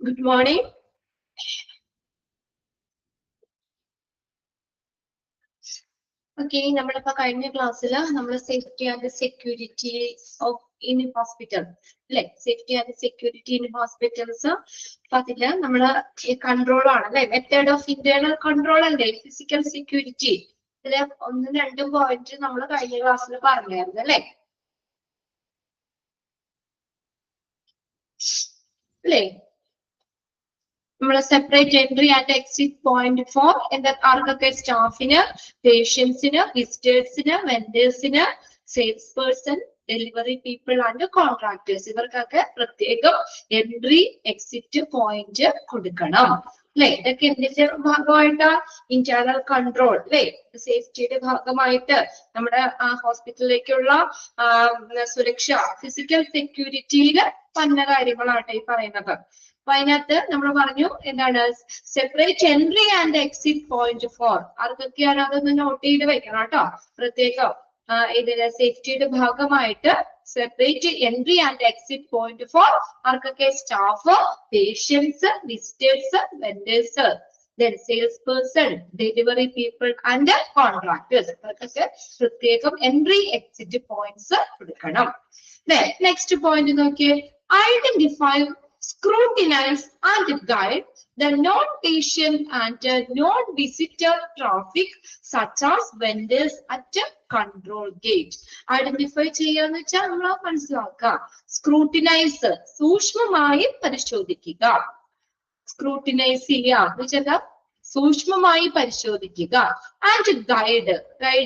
Good morning. Okay, നമ്മളിപ്പോ കഴിഞ്ഞ ക്ലാസ്സിൽ നമ്മൾ safety and security of in hospital അല്ലെ, safety and security in hospitals. അപ്പൊ അതില് നമ്മള് കൺട്രോൾ ആണ് അല്ലെ, മെത്തേഡ് ഓഫ് ഇന്റേണൽ കൺട്രോൾ അല്ലേ, ഫിസിക്കൽ സെക്യൂരിറ്റി. ഇതില് 1-2 പോയിന്റ് നമ്മൾ കഴിഞ്ഞ ക്ലാസ്സിൽ പറഞ്ഞായിരുന്നു അല്ലെ. നമ്മൾ separate entry and exit point for ആർക്കൊക്കെ, സ്റ്റാഫിന്, പേഷ്യൻസിന്, വിസിറ്റേഴ്സിന്, വെൻഡേഴ്സിന്, sales person, delivery people and contractors, ഇവർക്കൊക്കെ പ്രത്യേകം എൻട്രി എക്സിറ്റ് പോയിന്റ് കൊടുക്കണം അല്ലെ. ഇതൊക്കെ എന്തിന്റെ ഭാഗമായിട്ട്, ഇന്റേണൽ കൺട്രോൾ അല്ലെ, സേഫ്റ്റിയുടെ ഭാഗമായിട്ട് നമ്മുടെ ആ ഹോസ്പിറ്റലിലേക്കുള്ള സുരക്ഷ, ഫിസിക്കൽ സെക്യൂരിറ്റിയില് പല കാര്യങ്ങളാണ് ഈ പറയുന്നത്. അപ്പൊ അതിനകത്ത് നമ്മൾ പറഞ്ഞു എന്താണ്, separate entry and exit point for ആർക്കൊക്കെയാണ്, അതൊന്ന് നോട്ട് ചെയ്ത് വെക്കണം കേട്ടോ പ്രത്യേകം. ഇതിന്റെ സേഫ്റ്റിയുടെ ഭാഗമായിട്ട് separate entry and exit point for ആർക്കൊക്കെ, staff, patients, visitors, vendors, then sales person, delivery people and contractors, ഇവർക്കൊക്കെ പ്രത്യേകം എൻട്രി എക്സിറ്റ് പോയിന്റ്സ് കൊടുക്കണം. നെക്സ്റ്റ് പോയിന്റ് നോക്കിയേ, identify, scrutinize and guide the non-patient and non-visitor traffic such as vendors at control gate. Identify ചെയ്യാന്ന് വെച്ചാൽ നമ്മൾ മനസ്സിലാക്കുക, scrutinise സൂക്ഷ്മമായി പരിശോധിക്കുക, സ്ക്രൂട്ടിനൈസ് ചെയ്യുക എന്ന് വെച്ചാൽ സൂക്ഷ്മമായി പരിശോധിക്കുക, ആൻഡ് ഗൈഡ്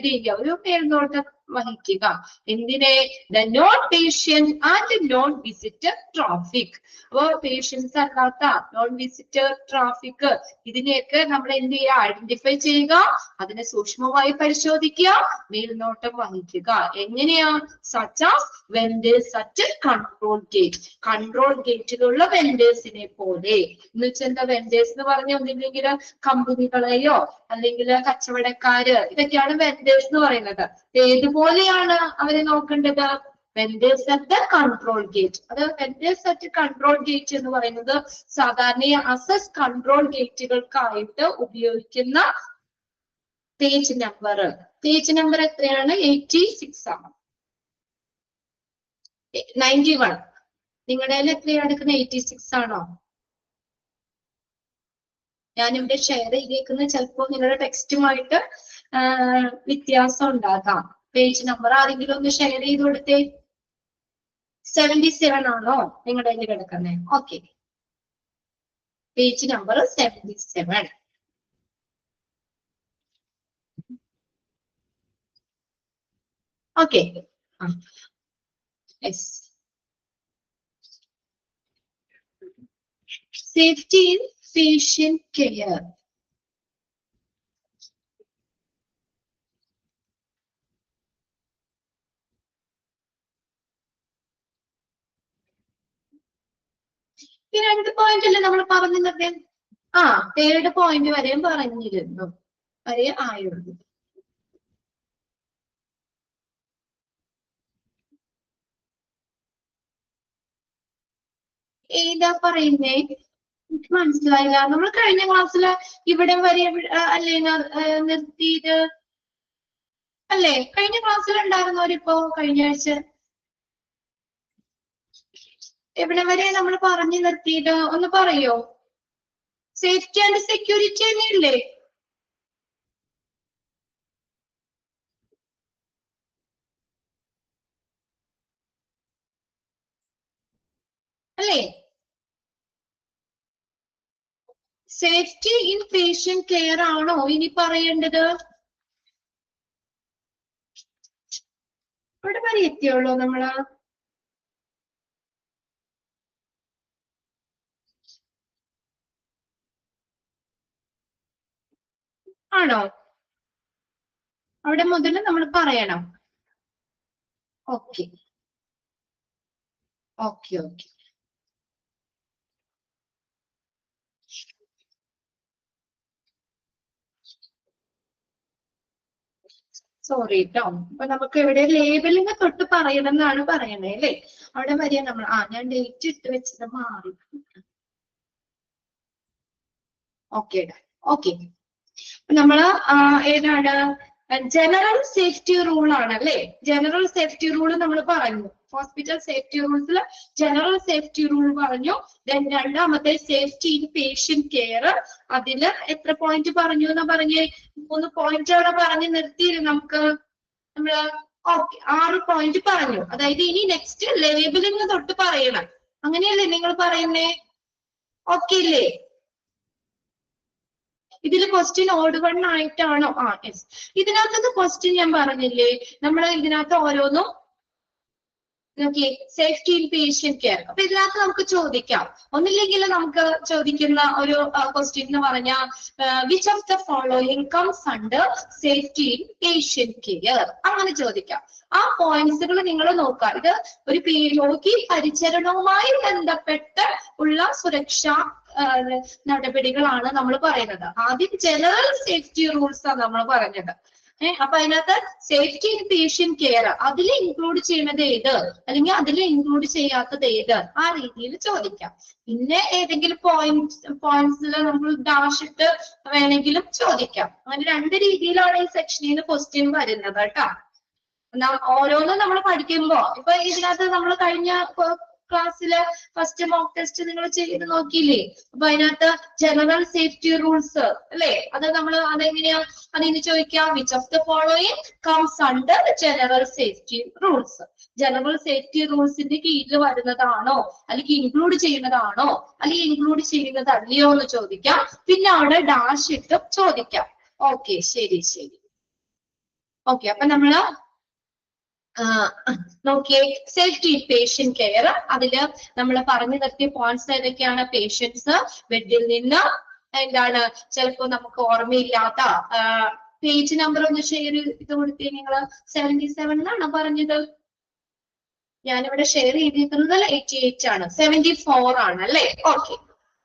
ചെയ്യുക, ഒരു മേൽനോട്ടം വഹിക്കുക. എന്തിനെ, the non patient and non visitor traffic. അപ്പോ പേഷ്യൻസ് അല്ലാത്ത നോൺ വിസിറ്റർ ട്രാഫിക്, ഇതിനെയൊക്കെ നമ്മൾ എന്ത് ചെയ്യുക, ഐഡന്റിഫൈ ചെയ്യുക, അതിനെ സൂക്ഷ്മമായി പരിശോധിക്കുക, മേൽനോട്ടം വഹിക്കുക. എങ്ങനെയാ, such as vendors at control gate, control ഗേറ്റിലുള്ള വെൻഡേഴ്സിനെ പോലെ. എന്ന് വെച്ചാൽ എന്താ, വെൻഡേഴ്സ് എന്ന് പറഞ്ഞ ഒന്നില്ലെങ്കിൽ കമ്പനികളെയോ അല്ലെങ്കിൽ കച്ചവടക്കാര്, ഇതൊക്കെയാണ് വെൻഡേഴ്സ് എന്ന് പറയുന്നത്. ഏതുപോലെയാണ് അവരെ നോക്കേണ്ടത്, വെൻഡേഴ്സ് അറ്റ് കൺട്രോൾ ഗേറ്റ്. അത് വെൻഡേഴ്സ് അറ്റ് കൺട്രോൾ ഗേറ്റ് എന്ന് പറയുന്നത് സാധാരണ അസസ് കൺട്രോൾ ഗേറ്റുകൾക്കായിട്ട് ഉപയോഗിക്കുന്ന പേജ് നമ്പർ. പേജ് നമ്പർ എത്രയാണ്, 86 ആണ്, 91. നിങ്ങളുടെ എത്രയാണ് എടുക്കുന്നത്, 86 ആണോ? ഞാനിവിടെ ഷെയർ ചെയ്തേക്കുന്നത് ചിലപ്പോൾ നിങ്ങളുടെ ടെക്സ്റ്റുമായിട്ട് വ്യത്യാസം ഉണ്ടാകാം. പേജ് നമ്പർ ആരെങ്കിലും ഒന്ന് ഷെയർ ചെയ്ത് കൊടുത്തേ. 77 ആണോ നിങ്ങളുടെ കയ്യിൽ കിടക്കുന്നത്? Okay, page number 77. Okay, safety in patient care. ഈ 2 പോയിന്റ് അല്ലേ നമ്മൾ പറഞ്ഞിരുന്നത്? തേർഡ് പോയിന്റ് വരെയും പറഞ്ഞിരുന്നു, വരെ ആയുള്ളൂ. ഏതാ പറയുന്നേ, എനിക്ക് മനസ്സിലായില്ല. നമ്മൾ കഴിഞ്ഞ ക്ലാസ്സില് ഇവിടെ വരെ അല്ലേ നിർത്തിയത് അല്ലേ? കഴിഞ്ഞ ക്ലാസ്സിൽ ഉണ്ടായിരുന്നവരിപ്പോ കഴിഞ്ഞ ആഴ്ച എവിടെ വരെ നമ്മൾ പറഞ്ഞു നിർത്തിയത് ഒന്ന് പറയോ? സേഫ്റ്റി ആൻഡ് സെക്യൂരിറ്റി തന്നെയല്ലേ? അല്ലേ? സേഫ്റ്റി ഇൻ പേഷ്യന്റ് കെയർ ആണോ ഇനി പറയേണ്ടത്? ഇവിടെ വരെ എത്തിയുള്ളൂ നമ്മള്? ആണോ? അവിടെ മുതൽ നമ്മൾ പറയണം. ഓക്കെ ഓക്കെ ഓക്കെ, സോറി കേട്ടോ. അപ്പൊ നമുക്ക് ഇവിടെ ലേബലിന് തൊട്ട് പറയണം എന്നാണ് പറയണേ അല്ലേ? അവിടെ വരെ നമ്മൾ ഞാൻ ഡേറ്റ് ഇട്ട് വെച്ചത് മാറി. Okay okay. നമ്മള് ഏതാണ് ജനറൽ സേഫ്റ്റി റൂൾ ആണ് അല്ലെ. ജനറൽ സേഫ്റ്റി റൂൾ നമ്മൾ പറഞ്ഞു. ഹോസ്പിറ്റൽ സേഫ്റ്റി റൂൾസിൽ ജനറൽ സേഫ്റ്റി റൂൾ പറഞ്ഞു. ദെൻ രണ്ടാമത്തെ സേഫ്റ്റി ഇൻ പേഷ്യന്റ് കെയർ. അതില് എത്ര പോയിന്റ് പറഞ്ഞു എന്നാ പറഞ്ഞേ? 3 പോയിന്റ് അവിടെ പറഞ്ഞു നിർത്തിയില്ല നമുക്ക്. നമ്മള് ഓക്കെ 6 പോയിന്റ് പറഞ്ഞു. അതായത് ഇനി നെക്സ്റ്റ് ലേബലിംഗ് തൊട്ട് പറയണം. അങ്ങനെയല്ലേ നിങ്ങൾ പറയുന്നേ? ഓക്കെ അല്ലേ? ഇതിൽ ക്വസ്റ്റ്യൻ ഓഡ് വൺ ആയിട്ടാണോ? യെസ്. ഇതിനകത്ത് ക്വസ്റ്റ്യൻ ഞാൻ പറഞ്ഞില്ലേ, നമ്മൾ ഇതിനകത്ത് ഓരോന്നും സേഫ്റ്റി ഇൻ പേഷ്യന്റ് കെയർ. അപ്പൊ ഇതിനകത്ത് നമുക്ക് ചോദിക്കാം. ഒന്നില്ലെങ്കിൽ നമുക്ക് ചോദിക്കുന്ന ഒരു ക്വസ്റ്റ്യൻ എന്ന് പറഞ്ഞാൽ which of the following comes under safety in patient care, അങ്ങനെ ചോദിക്കാം. ആ പോയിന്റ്സുകൾ നിങ്ങൾ നോക്കുക. ഇത് ഒരു രോഗി പരിചരണവുമായി ബന്ധപ്പെട്ട് ഉള്ള സുരക്ഷാ നടപടികളാണ് നമ്മൾ പറയുന്നത്. ആദ്യം ജനറൽ സേഫ്റ്റി റൂൾസ് ആണ് നമ്മൾ പറഞ്ഞത്. അപ്പൊ അതിനകത്ത് സേഫ്റ്റി ഇൻ പേഷ്യന്റ് കെയർ അതിൽ ഇൻക്ലൂഡ് ചെയ്യുന്നത് ഏത്, അല്ലെങ്കിൽ അതിൽ ഇൻക്ലൂഡ് ചെയ്യാത്തത് ഏത്, ആ രീതിയിൽ ചോദിക്കാം. പിന്നെ ഏതെങ്കിലും പോയിന്റ്സിൽ നമ്മൾ ഡാഷ് ഇട്ട് വേണമെങ്കിലും ചോദിക്കാം. അങ്ങനെ 2 രീതിയിലാണ് ഈ സെക്ഷനിൽ നിന്ന് ക്വസ്റ്റ്യൻ വരുന്നത് കേട്ടോ. ഓരോന്നും നമ്മൾ പഠിക്കുമ്പോ ഇപ്പൊ ഇതിനകത്ത് നമ്മൾ കഴിഞ്ഞ ക്ലാസ്സില് ഫസ്റ്റ് മോക്ക് ടെസ്റ്റ് നിങ്ങൾ ചെയ്ത് നോക്കിയില്ലേ? അപ്പൊ അതിനകത്ത് ജനറൽ സേഫ്റ്റി റൂൾസ് അല്ലെ, അത് നമ്മൾ അതെങ്ങനെയാ അതിന് ചോദിക്കാം. Which of the following comes under general safety rules. General safety റൂൾസിന്റെ കീഴിൽ വരുന്നതാണോ, അല്ലെങ്കിൽ ഇൻക്ലൂഡ് ചെയ്യുന്നതാണോ, അല്ലെങ്കിൽ ഇൻക്ലൂഡ് ചെയ്യുന്നത് അല്ലയോ എന്ന് ചോദിക്കാം. പിന്നെ അവിടെ ഡാഷ് ഇട്ട് ചോദിക്കാം. ഓക്കെ, ശരി ശരി. ഓക്കെ, അപ്പൊ നമ്മള് നോക്കിയേ സേഫ്റ്റി ഇൻ പേഷ്യന്റ് കെയർ. അതില് നമ്മൾ പറഞ്ഞു നിർത്തിയ പോയിന്റ്സ് ഏതൊക്കെയാണ്? പേഷ്യൻസ് ബെഡിൽ നിന്ന് എന്താണ് ചിലപ്പോ നമുക്ക് ഓർമ്മയില്ലാത്ത പേജ് നമ്പർ ഒന്ന് ഷെയർ ചെയ്ത് കൊടുത്തേ. നിങ്ങള് 77 എന്നാണ് പറഞ്ഞത്. ഞാനിവിടെ ഷെയർ ചെയ്തിരിക്കുന്നത് 88 ആണ്. 74 ആണ് അല്ലെ? ഓക്കെ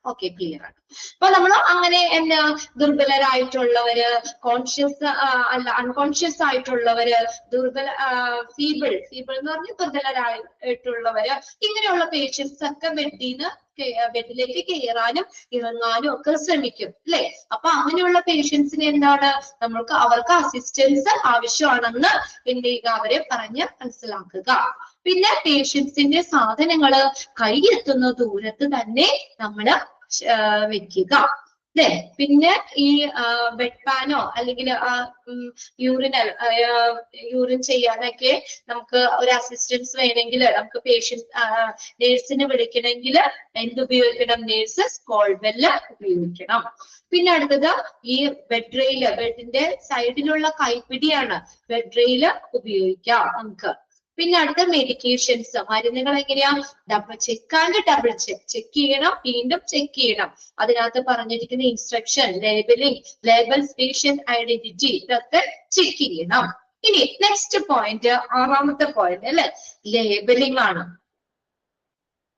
ഓക്കെ, ക്ലിയർ ആണ്. അപ്പൊ നമ്മൾ അങ്ങനെ എന്താ ദുർബലരായിട്ടുള്ളവര്, കോൺഷ്യസ് അല്ല അൺകോൺഷ്യസ് ആയിട്ടുള്ളവര്, ഫീബിൾ എന്ന് പറഞ്ഞാൽ ദുർബലരായിട്ടുള്ളവര്, ഇങ്ങനെയുള്ള പേഷ്യൻസ് ഒക്കെ ബെഡിലേക്ക് കയറാനും ഇറങ്ങാനും ഒക്കെ ശ്രമിക്കും അല്ലെ. അപ്പൊ അങ്ങനെയുള്ള പേഷ്യൻസിന് എന്താണ് അവർക്ക് അസിസ്റ്റൻസ് ആവശ്യമാണെന്ന് എന്ത് ചെയ്യുക, അവരെ പറഞ്ഞ് മനസ്സിലാക്കുക. പിന്നെ പേഷ്യൻസിന്റെ സാധനങ്ങള് കൈയെത്തുന്ന ദൂരത്ത് തന്നെ നമ്മള് വെക്കുക അല്ലെ. പിന്നെ ഈ ബെഡ് പാനോ അല്ലെങ്കിൽ യൂറിൻ ചെയ്യാനൊക്കെ നമുക്ക് ഒരു അസിസ്റ്റൻസ് വേണമെങ്കിൽ നമുക്ക് നേഴ്സിനെ വിളിക്കണമെങ്കിൽ എന്തുപയോഗിക്കണം? നേഴ്സ് സ്കോൾബെല്ല് ഉപയോഗിക്കണം. പിന്നെ അടുത്തത് ഈ ബെഡിന്റെ സൈഡിലുള്ള കൈപ്പിടിയാണ് ബെഡ് ഉപയോഗിക്കാം നമുക്ക്. പിന്നെ അടുത്ത മെഡിക്കേഷൻസ്, മരുന്നുകൾ എങ്ങനെയാ? ഡബിൾ ചെക്ക് ചെയ്യണം, വീണ്ടും ചെക്ക് ചെയ്യണം. അതിനകത്ത് പറഞ്ഞിരിക്കുന്ന ഇൻസ്ട്രക്ഷൻ, ലേബൽസ്, പേഷ്യന്റ് ഐഡന്റിറ്റി ഇതൊക്കെ ചെക്ക് ചെയ്യണം. ഇനി നെക്സ്റ്റ് പോയിന്റ്, 6ാമത്തെ പോയിന്റ് അല്ലെ, ലേബലിംഗ് ആണ്.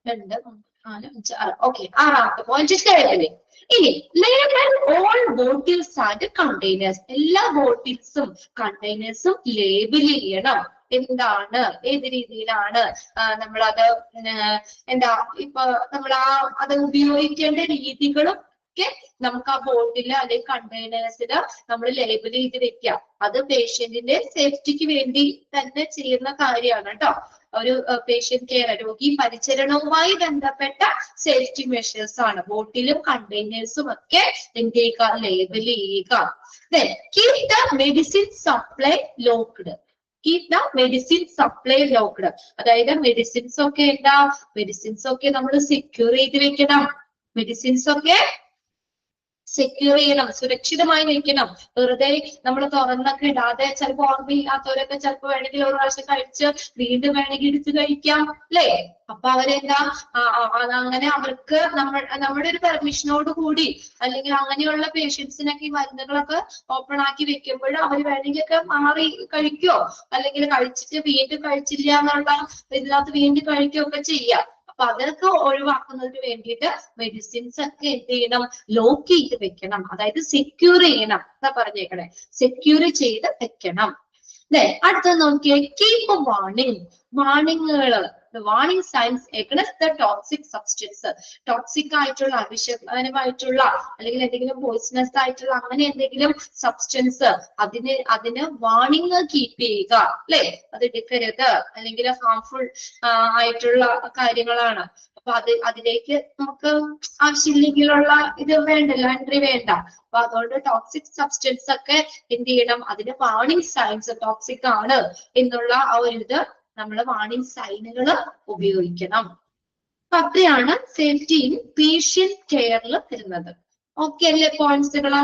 2, 3, 4, 5, 6. ഓക്കെ, 6ാമത്തെ പോയിന്റ് ലേബലിംഗ്. ഇനി label all bottles and containers. എല്ലാ ബോട്ടിൽസും കണ്ടെയ്നേഴ്സും ലേബൽ ചെയ്യണം. എന്താണ്, ഏത് രീതിയിലാണ് നമ്മളത് എന്താ ഇപ്പൊ നമ്മൾ അത് ഉപയോഗിക്കേണ്ട രീതികളും ഒക്കെ നമുക്ക് ആ ബോട്ടില് അല്ലെങ്കിൽ കണ്ടെയ്നേഴ്സില് നമ്മൾ ലേബൽ ചെയ്ത് വെക്കാം. അത് പേഷ്യന്റിന്റെ സേഫ്റ്റിക്ക് വേണ്ടി തന്നെ ചെയ്യുന്ന കാര്യമാണ് കേട്ടോ. ഒരു പേഷ്യന്റ് കെയർ, രോഗി പരിചരണവുമായി ബന്ധപ്പെട്ട സേഫ്റ്റി മെഷേഴ്സ് ആണ്. ബോട്ടിലും കണ്ടെയ്നേഴ്സും ഒക്കെ എന്ത് ചെയ്യുക? ലേബൽ ചെയ്യുക. Keep the medicine supply locked. Keep the medicine supply locked. അതായത് മെഡിസിൻസ് ഒക്കെ നമ്മൾ സെക്യൂർ ചെയ്ത് വെക്കണം. മെഡിസിൻസ് ഒക്കെ സെക്യൂർ ചെയ്യണം, സുരക്ഷിതമായി വെക്കണം. വെറുതെ നമ്മൾ തുറന്നൊക്കെ ഇടാതെ, ചിലപ്പോൾ ഓർമ്മയില്ലാത്തവരൊക്കെ ചിലപ്പോൾ വേണമെങ്കിൽ ഒരു പ്രാവശ്യം കഴിച്ച് വീണ്ടും വേണമെങ്കിൽ എടുത്ത് കഴിക്കാം അല്ലേ. അപ്പൊ അവരെന്താ അങ്ങനെ അവർക്ക് നമ്മുടെ ഒരു പെർമിഷനോട് കൂടി, അല്ലെങ്കിൽ അങ്ങനെയുള്ള പേഷ്യൻസിനൊക്കെ ഈ മരുന്നുകളൊക്കെ ഓപ്പൺ ആക്കി വെക്കുമ്പോൾ അവർ വേണമെങ്കിൽ ഒക്കെ മാറി കഴിക്കോ, അല്ലെങ്കിൽ കഴിച്ചിട്ട് വീണ്ടും കഴിച്ചില്ല എന്നുള്ള ഇതിനകത്ത് വീണ്ടും കഴിക്കുകയൊക്കെ ചെയ്യാം. അപ്പൊ അതൊക്കെ ഒഴിവാക്കുന്നതിന് വേണ്ടിയിട്ട് മെഡിസിൻസ് ഒക്കെ എന്ത് ചെയ്യണം? ലോക്ക് ചെയ്ത് വെക്കണം. അതായത് സെക്യൂർ ചെയ്യണം എന്താ പറഞ്ഞേക്കണേ, സെക്യൂർ ചെയ്ത് വെക്കണം. അടുത്തത് നോക്കിയേ, കീപ്പ് വാർണിംഗ്. വാർണിങ്ങുകള് the warning signs against the toxic substance. Toxic ആയിട്ടുള്ള അവിഷയമായിട്ടുള്ള അല്ലെങ്കിൽ എന്തെങ്കിലും പോയിസണസ് ആയിട്ടുള്ള അങ്ങനെ എന്തെങ്കിലും സബ്സ്റ്റൻസ് അതിന് വാർണിംഗ് കീപ്പ് ചെയ്യുക, അല്ലെ? അത് എടുക്കരുത്, അല്ലെങ്കിൽ ഹാർംഫുൾ ആയിട്ടുള്ള കാര്യങ്ങളാണ്. അപ്പൊ അതിലേക്ക് നമുക്ക് ആവശ്യമില്ലെങ്കിലുള്ള ഇത് വേണ്ടല്ലോ, എൻട്രി വേണ്ട. അപ്പൊ അതുകൊണ്ട് ടോക്സിക് സബ്സ്റ്റൻസ് ഒക്കെ എന്ത് ചെയ്യണം, അതിന് വാർണിംഗ് സൈൻസ് ടോക്സിക് ആണ് എന്നുള്ള ആ ഒരു ഇത് നമ്മൾ വാർണിംഗ് സൈനുകൾ ഉപയോഗിക്കണം. അപ്പൊ അത്രയാണ് സേഫ്റ്റി ഇൻ പേഷ്യന്റ് കെയറിൽ വരുന്നത്. ഓക്കെ അല്ലേ? പോയിന്റ്സുകള്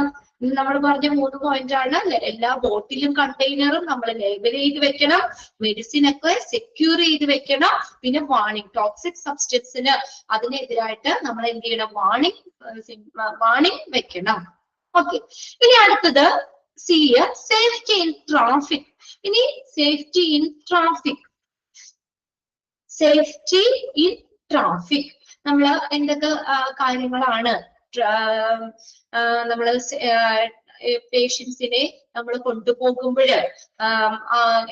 നമ്മൾ പറഞ്ഞ 3 പോയിന്റ് ആണ് അല്ലെ? എല്ലാ ബോട്ടിലും കണ്ടെയ്നറും നമ്മൾ ലേബൽ ചെയ്ത് വെക്കണം, മെഡിസിൻ ഒക്കെ സെക്യൂർ ചെയ്ത് വെക്കണം, പിന്നെ വാർണിംഗ് ടോക്സിക് സബ്സ്റ്റൻസിന് അതിനെതിരായിട്ട് നമ്മൾ എന്ത് ചെയ്യണം, വാർണിംഗ് വെക്കണം. ഓക്കെ, ഇനി അടുത്തത് സേഫ്റ്റി ഇൻ ട്രാഫിക്. ഇനി safety in traffic, safety in traffic നമ്മൾ എന്തൊക്കെ കാര്യങ്ങളാണ് നമ്മള് പേഷ്യൻസിനെ നമ്മൾ കൊണ്ടുപോകുമ്പോൾ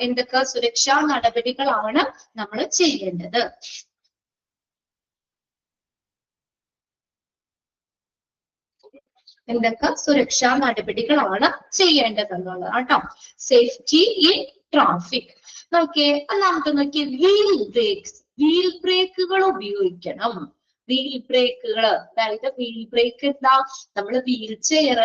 എന്തൊക്കെ സുരക്ഷാ നടപടികളാണ് നമ്മൾ ചെയ്യേണ്ടത്? എന്തൊക്കെ സുരക്ഷാ നടപടികളാണ് ചെയ്യേണ്ടതെന്നുള്ളത് കേട്ടോ. Safety in traffic. നോക്കിയേ, നമുക്ക് നോക്കിയേ, വീൽ ബ്രേക്കുകൾ ഉപയോഗിക്കണം. വീൽ ബ്രേക്കുകൾ, അതായത് വീൽ ബ്രേക്ക് എന്താ, നമ്മൾ വീൽ ചെയർ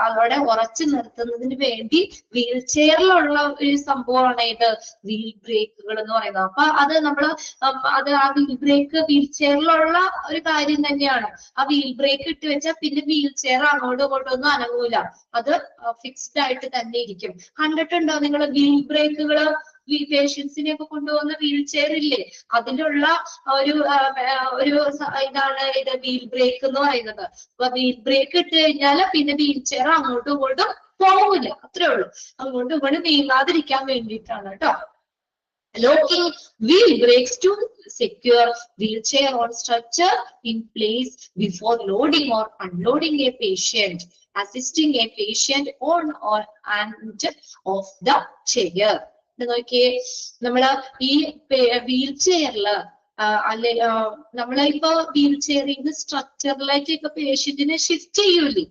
അവിടെ ഉറച്ചു നിർത്തുന്നതിന് വേണ്ടി വീൽ ചെയറിലുള്ള ഒരു സംഭവമാണ് ഇത് വീൽ ബ്രേക്കുകൾ എന്ന് പറയുന്നത്. അപ്പൊ അത് ആ വീൽ ബ്രേക്ക് വീൽ ചെയറിലുള്ള ഒരു കാര്യം തന്നെയാണ്. ആ വീൽ ബ്രേക്ക് ഇട്ട് വെച്ചാൽ പിന്നെ വീൽ ചെയർ അങ്ങോട്ടും ഇങ്ങോട്ടൊന്നും അനങ്ങൂല, അത് ഫിക്സ്ഡ് ആയിട്ട് തന്നെ ഇരിക്കും. കണ്ടിട്ടുണ്ടോ നിങ്ങൾ വീൽ ബ്രേക്കുകൾ? പേഷ്യൻസിനെ ഒക്കെ കൊണ്ടുപോകുന്ന വീൽ ചെയർ ഇല്ലേ, അതിലുള്ള ഒരു ഇതാണ് ഇത് വീൽ ബ്രേക്ക് എന്ന് പറയുന്നത്. അപ്പൊ വീൽ ബ്രേക്ക് ഇട്ട് കഴിഞ്ഞാൽ പിന്നെ വീൽ ചെയർ അങ്ങോട്ടും ഇങ്ങോട്ടും പോകില്ല, അത്രേ ഉള്ളൂ. അങ്ങോട്ടും ഇങ്ങോട്ടും നീങ്ങാതിരിക്കാൻ വേണ്ടിയിട്ടാണ് കേട്ടോ. Locking wheel brakes to secure wheelchair or structure in place before loading or unloading a patient, assisting a patient on or and off the chair. നോക്കിയേ, നമ്മള് ഈ വീൽ ചെയറില് അല്ലെ നമ്മളിപ്പോ വീൽ ചെയറിൽ നിന്ന് സ്ട്രക്ചറിലേക്ക് ഇപ്പൊ പേഷ്യന്റിനെ ഷിഫ്റ്റ് ചെയ്യൂലേ,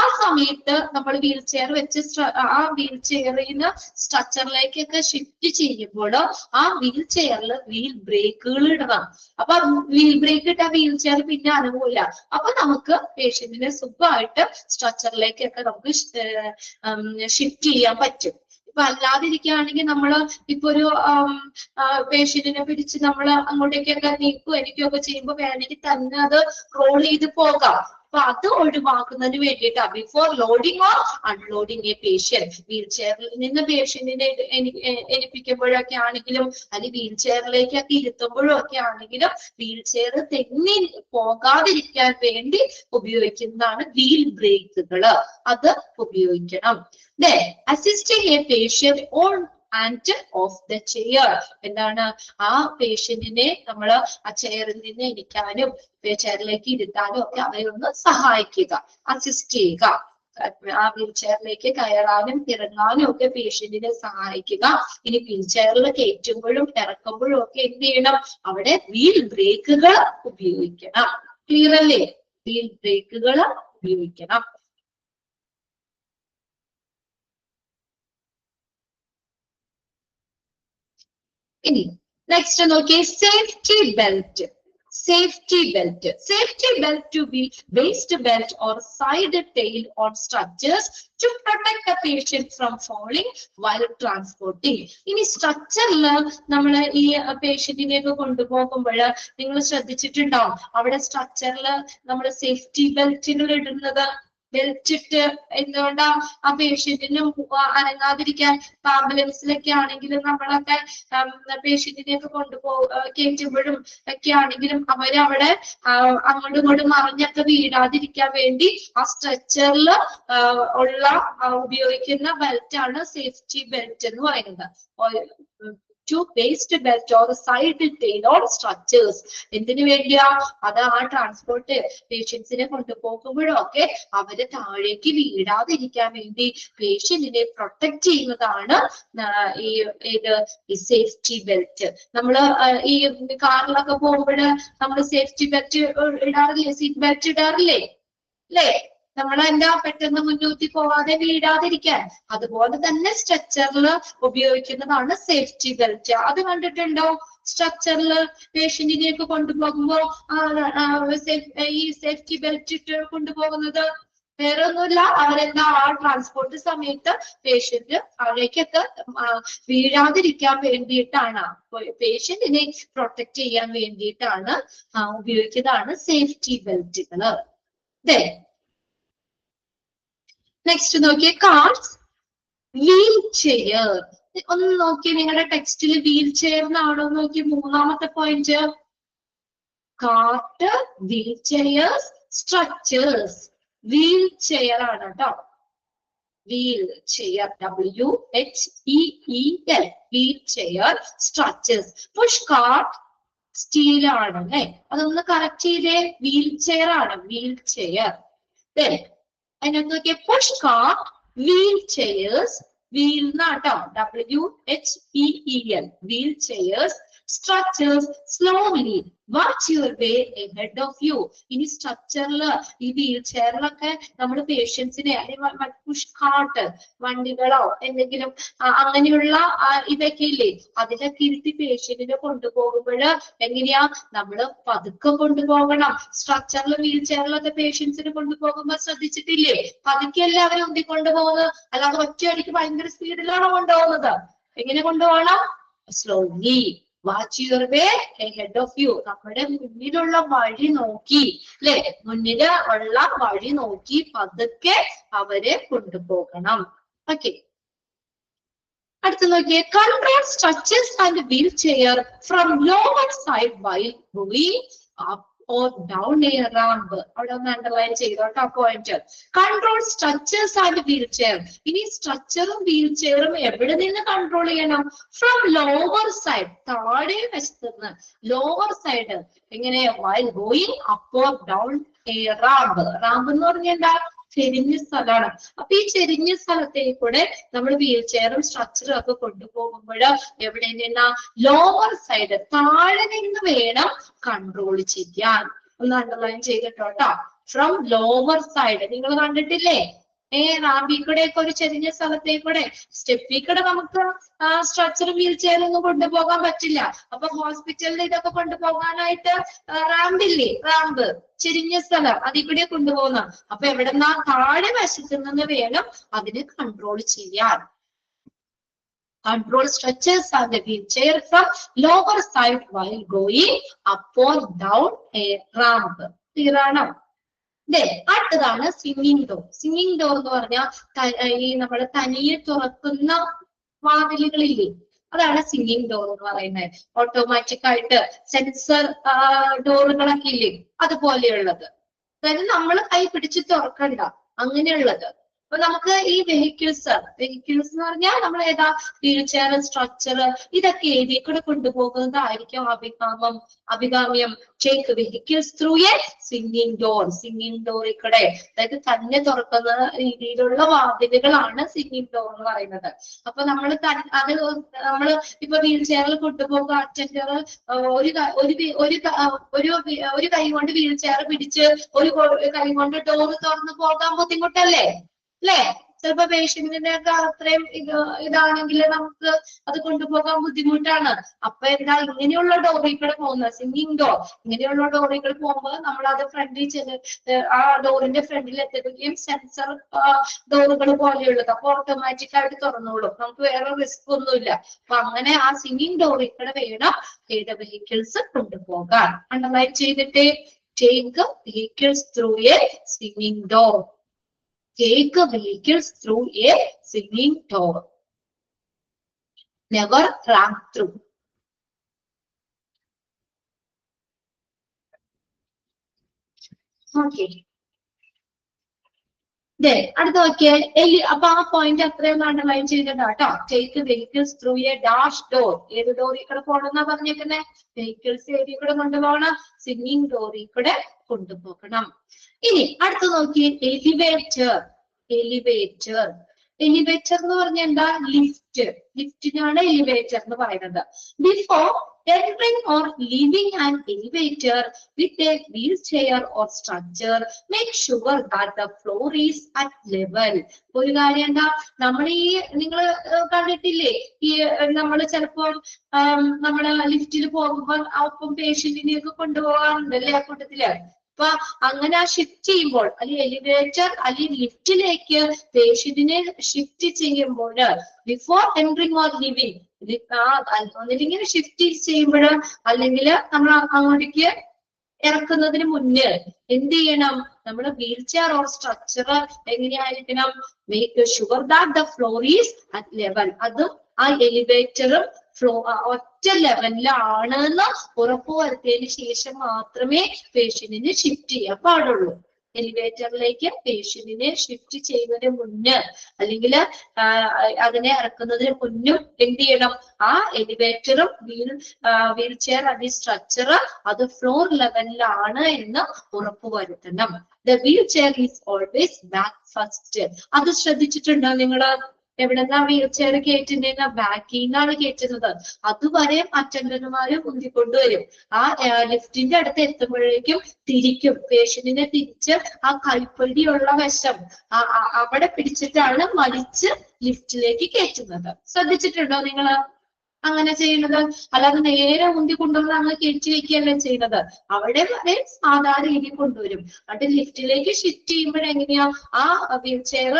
ആ സമയത്ത് നമ്മൾ വീൽ ചെയർ വെച്ച് ആ വീൽ ചെയറിൽ നിന്ന് സ്ട്രക്ചറിലേക്കൊക്കെ ഷിഫ്റ്റ് ചെയ്യുമ്പോൾ ആ വീൽ ചെയറിൽ വീൽ ബ്രേക്കുകൾ ഇടണം. അപ്പൊ വീൽ ബ്രേക്ക് ഇട്ട വീൽ ചെയർ പിന്നെ അനങ്ങൂല. അപ്പൊ നമുക്ക് പേഷ്യന്റിനെ സുഖമായിട്ട് സ്ട്രക്ചറിലേക്കൊക്കെ നമുക്ക് ഷിഫ്റ്റ് ചെയ്യാൻ പറ്റും. ഇപ്പൊ അല്ലാതിരിക്കുകയാണെങ്കിൽ നമ്മള് ഇപ്പൊ ഒരു പേഷ്യന്റിനെ പിടിച്ച് നമ്മൾ അങ്ങോട്ടേക്കൊക്കെ നീക്കും എനിക്കൊക്കെ ചെയ്യുമ്പോൾ വേണമെങ്കിൽ തന്നെ അത് റോൾ ചെയ്ത് പോകാം. അപ്പൊ അത് ഒഴിവാക്കുന്നതിന് വേണ്ടിയിട്ടാ before loading or unloading a patient. Wheel ചെയറിൽ നിന്ന് പേഷ്യന്റിനെ എനിപ്പിക്കുമ്പോഴൊക്കെ ആണെങ്കിലും അല്ലെങ്കിൽ വീൽ ചെയറിലേക്കൊക്കെ ഇരുത്തുമ്പോഴും ഒക്കെ ആണെങ്കിലും വീൽ ചെയർ തെന്നി പോകാതിരിക്കാൻ വേണ്ടി ഉപയോഗിക്കുന്നതാണ് വീൽ ബ്രേക്കുകള്. അത് ഉപയോഗിക്കണം. Assisting a patient on and off the chair. എന്താണ്, ആ പേഷ്യന്റിനെ നമ്മൾ ആ ചെയറിൽ നിന്ന് ഇരിക്കാനും ചെയറിലേക്ക് ഇരുത്താനും ഒക്കെ അവരെ ഒന്ന് സഹായിക്കുക, അസിസ്റ്റ് ചെയ്യുക. ആ വീൽ ചെയറിലേക്ക് കയറാനും ഇറങ്ങാനും ഒക്കെ പേഷ്യന്റിനെ സഹായിക്കുക. ഇനി വീൽ ചെയറിൽ കയറ്റുമ്പോഴും ഇറക്കുമ്പോഴും ഒക്കെ എന്ത് ചെയ്യണം, അവിടെ വീൽ ബ്രേക്കുകൾ ഉപയോഗിക്കണം. ക്ലിയർ അല്ലേ? വീൽ ബ്രേക്കുകൾ ഉപയോഗിക്കണം. ഇനി നെക്സ്റ്റ് നോക്കിയേ, safety belt. Safety belt. Safety belt to be waist belt or side tail on structures to protect the patient from falling while transporting. ഇനി സ്ട്രക്ചറിൽ നമ്മൾ ഈ പേഷ്യന്റിനെ ഒക്കെ കൊണ്ടുപോകുമ്പോൾ നിങ്ങൾ ശ്രദ്ധിച്ചിട്ടുണ്ടാവും, അവിടെ സ്ട്രക്ചറിൽ നമ്മൾ സേഫ്റ്റി ബെൽറ്റിന് ഇടുന്നത്. ബെൽറ്റ് ഇട്ട് എന്തുകൊണ്ടാ, ആ പേഷ്യന്റിനും അനങ്ങാതിരിക്കാൻ. ആംബുലൻസിലൊക്കെ ആണെങ്കിലും നമ്മളൊക്കെ പേഷ്യന്റിനെ ഒക്കെ കയറ്റുമ്പോഴും ഒക്കെ ആണെങ്കിലും അവരവിടെ അങ്ങോട്ടും ഇങ്ങോട്ടും മറിഞ്ഞൊക്കെ വീഴാതിരിക്കാൻ വേണ്ടി ആ സ്ട്രെച്ചറിൽ ഉപയോഗിക്കുന്ന ബെൽറ്റ് ആണ് സേഫ്റ്റി ബെൽറ്റ് എന്ന് പറയുന്നത്. to waist belt or side tailor structures. എന്തിനു വേണ്ടിയാ? അത് ആ ട്രാൻസ്പോർട്ട് പേഷ്യൻസിനെ കൊണ്ടുപോകുമ്പോഴും ഒക്കെ അവര് താഴേക്ക് വീഴാതിരിക്കാൻ വേണ്ടി പേഷ്യന്റിനെ പ്രൊട്ടക്ട് ചെയ്യുന്നതാണ് ഈ സേഫ്റ്റി ബെൽറ്റ്. നമ്മള് ഈ കാറിലൊക്കെ പോകുമ്പോൾ നമ്മൾ സേഫ്റ്റി ബെൽറ്റ് ഇടാറില്ലേ? സീറ്റ് ബെൽറ്റ് ഇടാറില്ലേ? അല്ലേ? നമ്മളെന്താ പെട്ടെന്ന് മുന്നോട്ട് പോവാതെ വീഴാതിരിക്കാൻ. അതുപോലെ തന്നെ സ്ട്രക്ചറിൽ ഉപയോഗിക്കുന്നതാണ് സേഫ്റ്റി ബെൽറ്റ്. അത് കണ്ടിട്ടുണ്ടോ? സ്ട്രക്ചറിൽ പേഷ്യന്റിനെയൊക്കെ കൊണ്ടുപോകുമ്പോ ഈ സേഫ്റ്റി ബെൽറ്റ് ഇട്ട് കൊണ്ടുപോകുന്നത് വേറെ ഒന്നുമില്ല, അവരെന്താ ആ ട്രാൻസ്പോർട്ട് സമയത്ത് പേഷ്യന്റ് താഴേക്കൊക്കെ വീഴാതിരിക്കാൻ വേണ്ടിയിട്ടാണ്, പേഷ്യന്റിനെ പ്രൊട്ടക്ട് ചെയ്യാൻ വേണ്ടിയിട്ടാണ് ഉപയോഗിക്കുന്നതാണ് സേഫ്റ്റി ബെൽറ്റുകള്. അതെ. നെക്സ്റ്റ് നോക്കിയേ, കാർസ്, വീൽ ചെയർ. ഒന്ന് നോക്കി നിങ്ങളുടെ ടെക്സ്റ്റിൽ വീൽ ചെയർ എന്നാണോ നോക്കി. മൂന്നാമത്തെ point cart, wheel chairs, stretchers. Wheel chair ആണ് കേട്ടോ. Wheel chair, WHEEL, wheel chair. Stretchers, push cart steel ആണ് അല്ലെ, അതൊന്ന് കറക്റ്റ് ചെയ്തേ. വീൽ ചെയർ ആണ്, വീൽ ചെയർ. അതിനകത്ത് നോക്കിയ push cart, wheel chairs. Wheel എന്നാട്ടോ, WHEEL, wheel chairs. Stretchers, slowly watch your way ahead of you. ഇനി സ്ട്രക്ചറില് ഈ വീൽ ചെയറിലൊക്കെ നമ്മൾ പേഷ്യൻസിനെ അല്ലെങ്കിൽ പുഷ് കാർട്ട് വണ്ടികളോ എന്തെങ്കിലും അങ്ങനെയുള്ള ഇതൊക്കെ ഇല്ലേ, അതിലൊക്കെ ഇരുത്തി പേഷ്യന്റിനെ കൊണ്ടുപോകുമ്പോൾ എങ്ങനെയാ നമ്മള് പതുക്കെ കൊണ്ടുപോകണം. സ്ട്രക്ചറിലും വീൽ ചെയറിലൊക്കെ പേഷ്യൻസിനെ കൊണ്ടുപോകുമ്പോൾ ശ്രദ്ധിച്ചിട്ടില്ലേ, പതുക്കെ എല്ലാവരും ഉന്തിക്കൊണ്ടുപോകുന്നത്. അല്ലാതെ ഒറ്റയടിക്ക് ഭയങ്കര സ്പീഡിലാണോ കൊണ്ടുപോകുന്നത്? എങ്ങനെ കൊണ്ടുപോകണം? Slowly watch your way ahead of you. നമ്മുടെ മുന്നിലുള്ള വഴി നോക്കി, അല്ലെ, മുന്നില് ഉള്ള വഴി നോക്കി പതുക്കെ അവരെ കൊണ്ടുപോകണം. ഓക്കെ. അടുത്ത് നോക്കിയേ, control stretchers and wheel chair from lower side while going up or down a ramp. അവിടെ ഒന്ന് അണ്ടർലൈൻ ചെയ്തോട്ടോ point. Control stretchers and wheel chair. ഇനി സ്ട്രക്ചറും വീൽ ചെയറും എവിടെ നിന്ന് കൺട്രോൾ ചെയ്യണം? ഫ്രം ലോവർ സൈഡ്, താഴെ വശത്ത് നിന്ന്. ലോവർ സൈഡ് എങ്ങനെ? while going up or down a ramp. Ramp എന്ന് പറഞ്ഞാൽ എന്താ? ചെരിഞ്ഞ സ്ഥലമാണ്. അപ്പൊ ഈ ചെരിഞ്ഞ സ്ഥലത്തേക്ക് കൂടെ നമ്മൾ വീൽ ചെയറും സ്ട്രക്ചറും ഒക്കെ കൊണ്ടുപോകുമ്പോൾ എവിടെ നിന്നാ? ലോവർ സൈഡ്, താഴെ നിന്ന് വേണം കൺട്രോൾ ചെയ്യാൻ. ഒന്ന് അണ്ടർലൈൻ ചെയ്തിട്ടോട്ടോ. From lower side. നിങ്ങൾ കണ്ടിട്ടില്ലേ റാമ്പിൽ കൂടെ ഒക്കെ ഒരു ചെരിഞ്ഞ സ്ഥലത്തേക്ക് കൂടെ, സ്റ്റെപ്പിൽ കൂടെ നമുക്ക് സ്ട്രക്ചറും വീൽ ചെയറും ഒന്നും കൊണ്ടുപോകാൻ പറ്റില്ല. അപ്പൊ ഹോസ്പിറ്റലിൽ ഇതൊക്കെ കൊണ്ടുപോകാനായിട്ട് റാമ്പില്ലേ, റാമ്പ്, ചെരിഞ്ഞ സ്ഥലം, അതിൽ കൂടെ കൊണ്ടുപോകുന്ന. അപ്പൊ എവിടെന്നാ? താഴെ വശത്ത് നിന്ന് വേണം അതിന് കൺട്രോൾ ചെയ്യാൻ. Control structures and the wheel chair from lower side while going up or down a ramp. Clear ആണോ? അടുത്തതാണ് സ്വിംഗിങ് ഡോർ. സ്വിംഗിങ് ഡോർ എന്ന് പറഞ്ഞാൽ ഈ നമ്മുടെ തനിയെ തുറക്കുന്ന വാതിലുകളില്ലേ, അതാണ് സ്വിംഗിങ് ഡോർ എന്ന് പറയുന്നത്. ഓട്ടോമാറ്റിക് ആയിട്ട് സെൻസർ ഡോറുകളൊക്കെ ഇല്ലേ, അതുപോലെയുള്ളത്. അതായത് നമ്മൾ കൈ പിടിച്ച് തുറക്കണ്ട, അങ്ങനെയുള്ളത്. അപ്പൊ നമുക്ക് ഈ വെഹിക്കിൾസ് എന്ന് പറഞ്ഞാൽ നമ്മൾ ഏതാ? വീൽ ചെയർ, സ്ട്രക്ചർ, ഇതൊക്കെ ഏതിൽ കൂടെ കൊണ്ടുപോകുന്നതായിരിക്കും അഭികാമ്യം. Take vehicles through a swinging door. Swinging ഡോറിൽ കൂടെ, അതായത് തന്നെ തുറക്കുന്ന രീതിയിലുള്ള വാതിലുകളാണ് സ്വിംഗിങ് ഡോർ എന്ന് പറയുന്നത്. അപ്പൊ നമ്മൾ ഇപ്പൊ വീൽ ചെയറിൽ കൊണ്ടുപോകുക, അറ്റൻഡർ ഒരു കൈ കൊണ്ട് വീൽ ചെയർ പിടിച്ച് ഒരു കൈ കൊണ്ട് ഡോർ തുറന്ന് പോകാൻ ബുദ്ധിമുട്ടല്ലേ? അല്ലേ? ചിലപ്പോ പേഷ്യന്റിന്റെ ഒക്കെ അത്രയും ഇതാണെങ്കിൽ നമുക്ക് അത് കൊണ്ടുപോകാൻ ബുദ്ധിമുട്ടാണ്. അപ്പൊ എന്താ, ഇങ്ങനെയുള്ള ഡോറിൽ കൂടെ പോകുന്നത്, സ്വിംഗിങ് ഡോർ, ഇങ്ങനെയുള്ള ഡോറിൽ കൂടെ പോകുമ്പോൾ നമ്മൾ അത് ഫ്രണ്ടിൽ ആ ഡോറിന്റെ ഫ്രണ്ടിൽ എത്തുകയും സെൻസർ ഡോറുകൾ പോലെയുള്ളത് അപ്പൊ ഓട്ടോമാറ്റിക് ആയിട്ട് തുറന്നോളും, നമുക്ക് വേറെ റിസ്ക് ഒന്നുമില്ല. അപ്പൊ അങ്ങനെ ആ സ്വിംഗിങ് ഡോറിൽ കൂടെ വേണം ഏത് വെഹിക്കിൾസ് കൊണ്ടുപോകാൻ. അണ്ടർലൈൻ ചെയ്തിട്ട്, take vehicles through a swinging door. Take vehicles through a swinging door. Never ramp through. Okay. അടുത്ത് നോക്കിയേ അപ്പൊ ആ പോയിന്റ് അത്രയും അണ്ടർലൈൻ ചെയ്തിട്ടാ കേട്ടോ. Take vehicles through A dash door. ഏത് ഡോറിൽ കൂടെ പോകണമെന്നാ പറഞ്ഞേക്കുന്നത്? വെഹിക്കിൾസ് ഏരിയ കൂടെ കൊണ്ടുപോകണം, സ്വിമ്മിങ് ഡോറിൽ കൂടെ കൊണ്ടുപോകണം. ഇനി അടുത്ത് നോക്കിയേ എലിവേറ്റർ. എലിവേറ്റർ എലിവേറ്റർ എന്ന് പറഞ്ഞാൽ എന്താ? ലിഫ്റ്റ്. ലിഫ്റ്റിനാണ് എലിവേറ്റർ എന്ന് പറയുന്നത്. Before entering or leaving an elevator with a wheelchair or structure, make sure that the floor is at level. ഒരു കാര്യം എന്താ, നമ്മൾ നിങ്ങൾ കണ്ടിട്ടില്ലേ, നമ്മൾ ചിലപ്പോൾ നമ്മള് ലിഫ്റ്റിൽ പോകുമ്പോൾ ഒപ്പം പേഷ്യന്റിനെ ഒക്കെ കൊണ്ടുപോകാറുണ്ടല്ലേ ആ കൂട്ടത്തില്. അപ്പൊ അങ്ങനെ ആ ഷിഫ്റ്റ് ചെയ്യുമ്പോൾ, അല്ലെങ്കിൽ എലിവേറ്റർ അല്ലെങ്കിൽ ലിഫ്റ്റിലേക്ക് പേഷ്യന്റിനെ ഷിഫ്റ്റ് ചെയ്യുമ്പോൾ, ബിഫോർ എൻട്രിങ് ഓർ ലിവിങ്, ഒന്നിങ്ങനെ ഷിഫ്റ്റ് ചെയ്യുമ്പോൾ അല്ലെങ്കിൽ നമ്മൾ അങ്ങോട്ടേക്ക് ഇറക്കുന്നതിന് മുന്നേ എന്ത് ചെയ്യണം? നമ്മൾ വീൽ ചെയർ ഓർ സ്ട്രക്ചർ എങ്ങനെയായിരിക്കണം? Make sure that the floor is at level. അതും ആ എലിവേറ്ററും ഒറ്റ ലെവലിലാണെന്ന് ഉറപ്പുവരുത്തിയതിനു ശേഷം മാത്രമേ പേഷ്യന്റിനെ ഷിഫ്റ്റ് ചെയ്യാൻ പാടുള്ളൂ. എലിവേറ്ററിലേക്ക് പേഷ്യന്റിനെ ഷിഫ്റ്റ് ചെയ്യുന്നതിന് മുന്നേ അല്ലെങ്കിൽ അതിനെ ഇറക്കുന്നതിന് മുന്നും എന്ത് ചെയ്യണം? ആ എലിവേറ്ററും വീൽ ചെയർ അല്ലെങ്കിൽ സ്ട്രക്ചർ അത് ഫ്ലോർ ലെവലിലാണ് എന്ന് ഉറപ്പുവരുത്തണം. The wheel chair is always back first. അത് ശ്രദ്ധിച്ചിട്ടുണ്ടോ നിങ്ങള്? എവിടെന്നാ വീൽ ചെയർ കയറ്റുന്ന? ബാക്കിൽ നിന്നാണ് കയറ്റുന്നത്. അതുവരെ അറ്റൻഡർമാര് ഉന്തിക്കൊണ്ടുവരും. ആ ലിഫ്റ്റിന്റെ അടുത്ത് എത്തുമ്പോഴേക്കും തിരിക്കും. പേഷ്യന്റിനെ തിരിച്ച് ആ കൈപ്പടിയുള്ള വശം അവിടെ പിടിച്ചിട്ടാണ് വലിച്ച് ലിഫ്റ്റിലേക്ക് കയറ്റുന്നത്. ശ്രദ്ധിച്ചിട്ടുണ്ടോ നിങ്ങള് അങ്ങനെ ചെയ്യുന്നത്? അല്ലാതെ നേരെ ഉന്തി കൊണ്ടുവന്ന് അങ്ങ് കയറ്റി വെക്കുകയല്ലേ ചെയ്യുന്നത്. അവിടെ വരെ സാധാരണ രീതിയിൽ കൊണ്ടുവരും. അത് ലിഫ്റ്റിലേക്ക് ഷിഫ്റ്റ് ചെയ്യുമ്പോഴെങ്ങനെയാ? ആ വീൽ ചെയർ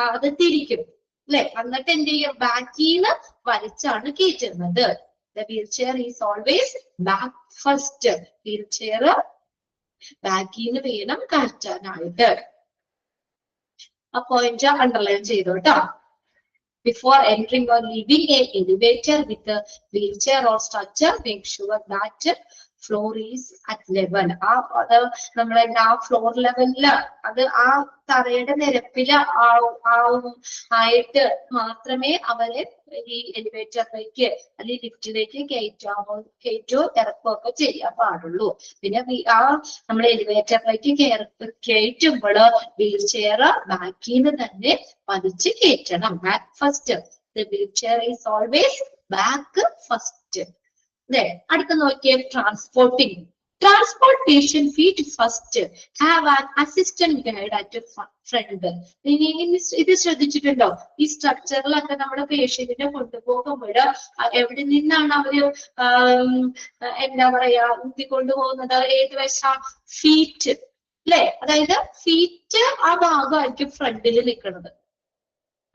അത് തിരിക്കും അല്ലെ. എന്നിട്ട് എന്ത് ചെയ്യും? ബാക്കിന്ന് വലിച്ചാണ് കയറ്റുന്നത്. The wheelchair is always back first. Wheel chair ബാക്കിന്ന് വേണം കയറ്റാനായിട്ട്. ആ പോയിന്റ് അണ്ടർലൈൻ ചെയ്തോട്ടോ. Before entering or leaving a elevator with a wheelchair or structure, make sure that floor is at level. അത് നമ്മളെ ആ ഫ്ലോർ ലെവലില്, അത് ആ തറയുടെ നിരപ്പില് ആയിട്ട് മാത്രമേ അവരെ ഈ എലിവേറ്ററിലേക്ക് അല്ലെങ്കിൽ ലിഫ്റ്റിലേക്ക് കയറ്റോ ഇറക്കോ ഒക്കെ ചെയ്യാൻ പാടുള്ളൂ. പിന്നെ നമ്മൾ എലിവേറ്ററിലേക്ക് കയറ്റുമ്പോൾ വീൽ ചെയർ ബാക്കിന്ന് തന്നെ വലിച്ച് കയറ്റണം. Back first. The wheelchair is always back first. അടുത്ത നോക്കിയേ transporting. Transport patient feet first. Have an assistant guide at front. ഇത് ശ്രദ്ധിച്ചിട്ടുണ്ടോ? ഈ സ്ട്രക്ചറിലൊക്കെ നമ്മുടെ പേഷ്യന്റിനെ കൊണ്ടുപോകുമ്പോൾ എവിടെ നിന്നാണ് അവര് എന്താ പറയാ കൊണ്ടുപോകുന്നത്? ഏത് വശം? ഫീറ്റ് അല്ലെ. അതായത് ഫീറ്റ് ആ ഭാഗമായിരിക്കും ഫ്രണ്ടിൽ നിൽക്കുന്നത്.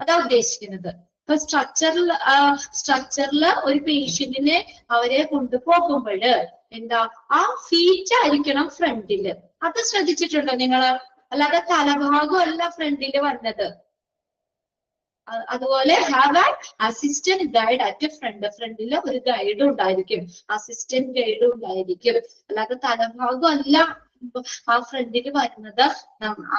അതാ ഉദ്ദേശിക്കുന്നത്. ഇപ്പൊ സ്ട്രക്ചറിൽ ഒരു പേഷ്യന്റിനെ അവരെ കൊണ്ടുപോകുമ്പോൾ എന്താ, ആ ഫീറ്റ് ആയിരിക്കണം ഫ്രണ്ടില്. അത് ശ്രദ്ധിച്ചിട്ടുണ്ടോ നിങ്ങള്? അല്ലാതെ തലഭാഗം അല്ല ഫ്രണ്ടില് വന്നത്. അതുപോലെ have an assistant guide at front. ഫ്രണ്ടില് ഒരു ഗൈഡ് ഉണ്ടായിരിക്കും, അസിസ്റ്റന്റ് ഗൈഡ് ഉണ്ടായിരിക്കും. അല്ലാതെ തലഭാഗം അല്ല ആ ഫ്രണ്ടില് വരുന്നത്.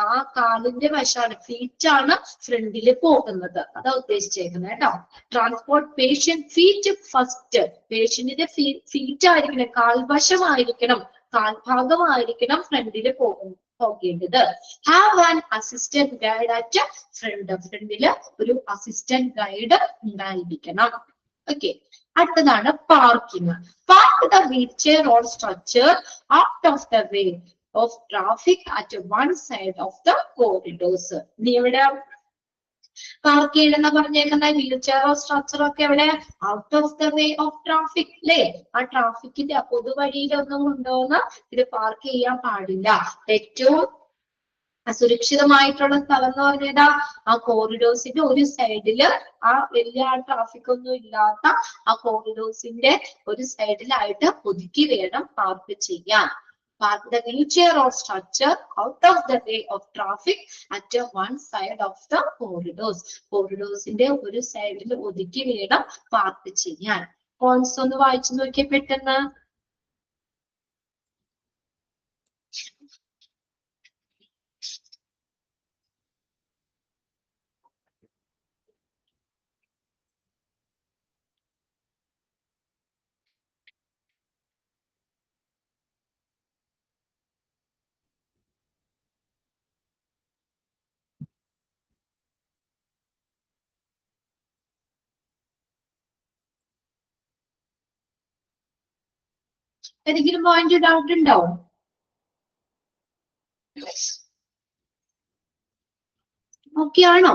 ആ കാലിന്റെ വശമാണ്, ഫീറ്റ് ആണ് ഫ്രണ്ടില് പോകുന്നത്. അതാ ഉദ്ദേശിച്ചേക്കുന്നത് കേട്ടോ. Transport patient feet first. പേഷ്യന്റിന്റെ ഫീറ്റ് ആയിരിക്കണം, കാൽവശമായിരിക്കണം, കാൽഭാഗമായിരിക്കണം ഫ്രണ്ടില് പോകേണ്ടത്. Have an assistant guide at front. ഫ്രണ്ടില് ഒരു അസിസ്റ്റന്റ് ഗൈഡ് ഉണ്ടായിരിക്കണം. ഓക്കെ. അടുത്തതാണ് parking. Park the wheel chair or stretcher out of the way of traffic at one side of the corridors. നീ ഇവിടെ പാർക്ക് ചെയ്യണമെന്ന് പറഞ്ഞേക്കുന്ന വീൽ ചെയറോ സ്ട്രക്ചറോ ഒക്കെ എവിടെ? Out of the way of traffic അല്ലേ. ആ ട്രാഫിക്കിന്റെ പൊതുവഴിയിലൊന്നും കൊണ്ടുപോകുന്ന ഇത് പാർക്ക് ചെയ്യാൻ പാടില്ല. ഏറ്റവും സുരക്ഷിതമായിട്ടുള്ള സ്ഥലം എന്ന് പറഞ്ഞാൽ ആ കോറിഡോർസിന്റെ ഒരു സൈഡില്, ആ വലിയ ട്രാഫിക് ഒന്നും ഇല്ലാത്ത ആ കോറിഡോർസിന്റെ ഒരു സൈഡിലായിട്ട് ഒതുക്കി വേണം പാർക്ക് ചെയ്യാൻ. Park the wheelchair or structure out of the way of traffic at one side of the corridors. കോറിഡോർസിന്റെ ഒരു സൈഡിൽ ഒതുക്കി വേണം പാർക്ക് ചെയ്യാൻ. പോയിന്റ്സ് ഒന്ന് വായിച്ചു നോക്കിയേ പെട്ടെന്ന്. ഏതെങ്കിലും പോയിന്റ് ഡൗട്ട് ഉണ്ടോ? ഓക്കെ ആണോ?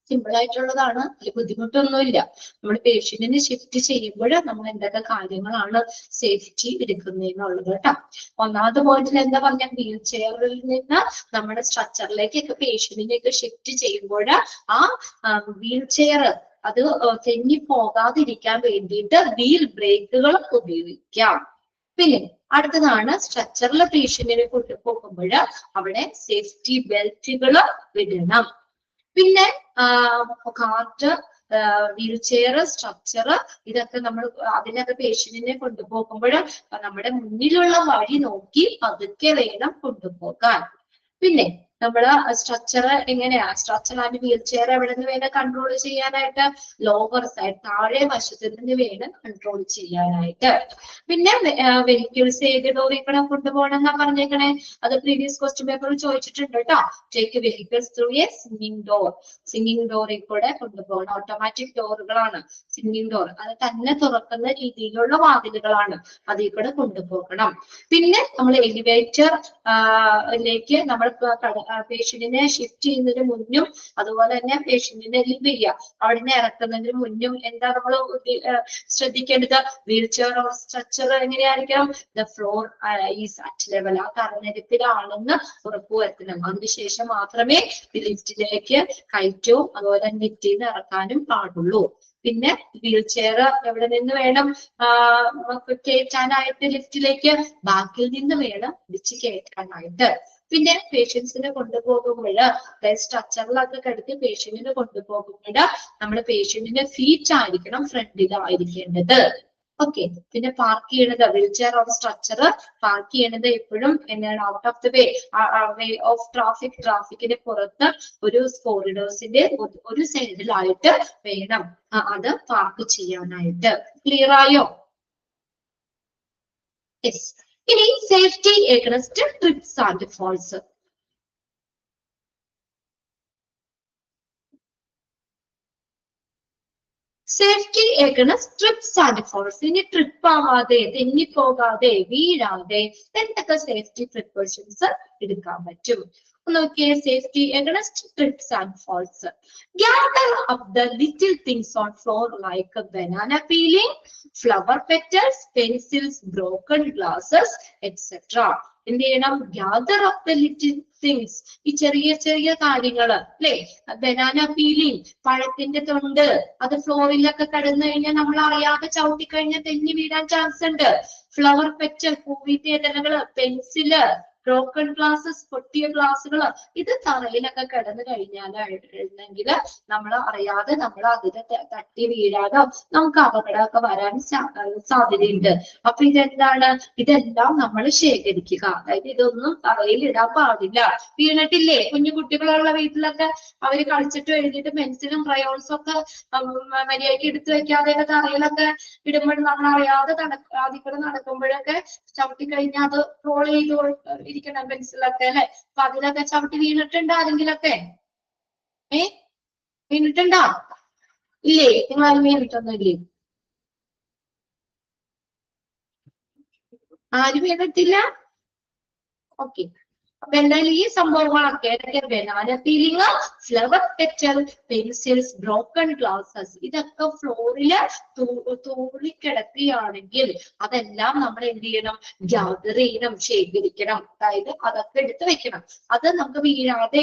സിമ്പിൾ ആയിട്ടുള്ളതാണ്, അതിൽ ബുദ്ധിമുട്ടൊന്നുമില്ല. നമ്മൾ പേഷ്യന്റിനെ ഷിഫ്റ്റ് ചെയ്യുമ്പോൾ നമ്മൾ എന്തൊക്കെ കാര്യങ്ങളാണ് സേഫ്റ്റി എടുക്കുന്നതെന്നുള്ളത് കേട്ടോ. ഒന്നാമത്തെ പോയിന്റിൽ എന്താ പറഞ്ഞാൽ വീൽ ചെയറിൽ നിന്ന് നമ്മുടെ സ്ട്രക്ചറിലേക്കൊക്കെ പേഷ്യന്റിനെയൊക്കെ ഷിഫ്റ്റ് ചെയ്യുമ്പോൾ ആ വീൽ ചെയർ അത് തെന്നി പോകാതിരിക്കാൻ വേണ്ടിയിട്ട് വീൽ ബ്രേക്കുകൾ ഉപയോഗിക്കാം. പിന്നെ അടുത്തതാണ് സ്ട്രക്ചറിലെ പേഷ്യന്റിനെ കൊണ്ടുപോകുമ്പോൾ അവിടെ സേഫ്റ്റി ബെൽറ്റുകൾ ഇടണം. പിന്നെ കാർട്ട്, വീൽ ചെയർ, സ്ട്രക്ചർ, ഇതൊക്കെ നമ്മൾ അതിനൊക്കെ പേഷ്യന്റിനെ കൊണ്ടുപോകുമ്പോൾ നമ്മുടെ മുന്നിലുള്ള വഴി നോക്കി പതുക്കെ വേണം കൊണ്ടുപോകാൻ. പിന്നെ നമ്മള് സ്ട്രക്ചർ എങ്ങനെയാ, സ്ട്രക്ചർ ആൻഡ് വീൽ ചെയർ എവിടെ നിന്ന് വേണം കൺട്രോൾ ചെയ്യാനായിട്ട്? ലോവർ സൈഡ്, താഴെ വശത്ത് നിന്ന് വേണം കൺട്രോൾ ചെയ്യാനായിട്ട്. പിന്നെ വെഹിക്കിൾസ് ഏത് ഡോറിൽ കൂടെ കൊണ്ടുപോകണം എന്നാ പറഞ്ഞേക്കണേ? അത് പ്രീവിയസ് ക്വസ്റ്റ്യൻ പേപ്പറിൽ ചോദിച്ചിട്ടുണ്ട് കേട്ടോ. Take vehicles through a swinging door. Swinging ഡോറിൽ കൂടെ കൊണ്ടുപോകണം. ഓട്ടോമാറ്റിക് ഡോറുകളാണ് സ്വിംഗിങ് ഡോർ, അത് തന്നെ തുറക്കുന്ന രീതിയിലുള്ള വാതിലുകളാണ്, അതിൽ കൂടെ കൊണ്ടുപോകണം. പിന്നെ നമ്മൾ എലിവേറ്റർ ലേക്ക് നമ്മൾ പേഷ്യന്റിനെ ഷിഫ്റ്റ് ചെയ്യുന്നതിന് മുന്നും അതുപോലെ തന്നെ പേഷ്യന്റിനെ ലിവ് ചെയ്യുക അവിടെ നിന്ന് ഇറക്കുന്നതിന് മുന്നും എന്താ നമ്മൾ ശ്രദ്ധിക്കേണ്ടത്? വീൽ ചെയർ ഓർ സ്ട്രക്ചർ എങ്ങനെയായിരിക്കണം? The floor is at level, ആ തറനിരപ്പിലാണെന്ന് ഉറപ്പുവരുത്തണം. അതിനുശേഷം മാത്രമേ ലിഫ്റ്റിലേക്ക് കയറ്റവും അതുപോലെ തന്നെ ലിഫ്റ്റിൽ നിന്ന് ഇറക്കാനും പാടുള്ളൂ. പിന്നെ വീൽ ചെയർ എവിടെ നിന്ന് വേണം കയറ്റാനായിട്ട്? ലിഫ്റ്റിലേക്ക് ബാക്കിൽ നിന്ന് വേണം പിടിച്ച് കയറ്റാനായിട്ട്. പിന്നെ പേഷ്യൻസിനെ കൊണ്ടുപോകുമ്പോൾ സ്ട്രക്ചറിലൊക്കെ കിടത്തി പേഷ്യന്റിനെ കൊണ്ടുപോകുമ്പോൾ നമ്മൾ പേഷ്യന്റിന്റെ ഫീറ്റ് ആയിരിക്കണം ഫ്രണ്ടിലായിരിക്കേണ്ടത്. ഓക്കെ. പിന്നെ പാർക്ക് ചെയ്യണത് wheel chair or stretcher park ചെയ്യണത് എപ്പോഴും എന്താണ്? Out of the way of ട്രാഫിക്കിന് പുറത്ത് ഒരു കോറിഡോർസിന്റെ ഒരു സൈഡിലായിട്ട് വേണം അത് പാർക്ക് ചെയ്യാനായിട്ട്. ക്ലിയർ ആയോ? യെസ്. ഇനി safety against trips and falls. Safety against trips and falls. ഇനി ട്രിപ്പ് ആവാതെ, തെന്നിപ്പോകാതെ, വീഴാതെ എന്തൊക്കെ സേഫ്റ്റി പ്രിക്കോഷൻസ് എടുക്കാൻ പറ്റും? നോക്കിയേ. Safety against trips and falls. Gather up the little things on floor like a banana peeling, flower petals, pencils, broken glasses, etc. എന്ത് ചെയ്യണം? Gather up the little things. ഈ ചെറിയ ചെറിയ കാര്യങ്ങള് അല്ലെ? ബനാന പീലിംഗ്, പഴത്തിന്റെ തൊണ്ട്, അത് ഫ്ലോറിലൊക്കെ കിടന്നു കഴിഞ്ഞാൽ നമ്മൾ അറിയാതെ ചവിട്ടി കഴിഞ്ഞാൽ തെന്നി വീഴാൻ ചാൻസ് ഉണ്ട്. ഫ്ലവർ പെറ്റൽ, പൂവിന്റെ ഇതളകള്, പെൻസില്, ബ്രോക്കൺ ഗ്ലാസസ്, പൊട്ടിയ ഗ്ലാസുകൾ, ഇത് തറയിലൊക്കെ കിടന്നു കഴിഞ്ഞാൽ നമ്മൾ അറിയാതെ നമ്മൾ അതിനെ തട്ടി വീഴാനോ നമുക്ക് അപകടമൊക്കെ വരാൻ സാധ്യതയുണ്ട്. അപ്പൊ ഇതെന്താണ്? ഇതെല്ലാം നമ്മൾ ശേഖരിക്കുക. അതായത് ഇതൊന്നും തറയിൽ ഇടാൻ പാടില്ല. വീണിട്ടില്ലേ കുഞ്ഞു കുട്ടികളുള്ള വീട്ടിലൊക്കെ അവര് കളിച്ചിട്ട് എഴുതിയിട്ട് പെൻസിലും ക്രയോൺസും ഒക്കെ മര്യാദയ്ക്ക് എടുത്തു വെക്കാതെയൊക്കെ തറയിലൊക്കെ ഇടുമ്പോൾ നമ്മൾ അറിയാതെ അതിൽ നടക്കുമ്പോഴൊക്കെ ചവിട്ടി കഴിഞ്ഞാൽ അത് റോൾ ചെയ്ത് ഇരിക്കണം പെൻസിലൊക്കെ അല്ലെ? അപ്പൊ അതിലൊക്കെ ചവിട്ടി വീണിട്ടുണ്ടോ ആരെങ്കിലൊക്കെ? വീണിട്ടുണ്ടോ? ഇല്ലേ? നിങ്ങൾ വീണിട്ടൊന്നും ഇല്ലേ? ആരും വീണിട്ടില്ല? ഓക്കെ. അപ്പൊ എന്തായാലും ഈ സംഭവങ്ങളൊക്കെ banana peeling, flower petal, pencils, broken glasses, ഇതൊക്കെ ഫ്ലോറില് തൂളിക്കിടക്കുകയാണെങ്കിൽ അതെല്ലാം നമ്മൾ എന്ത് ചെയ്യണം? ഗ്യാദർ ചെയ്യണം, ശേഖരിക്കണം. അതായത് അതൊക്കെ എടുത്ത് വെക്കണം. അത് നമുക്ക് വീഴാതെ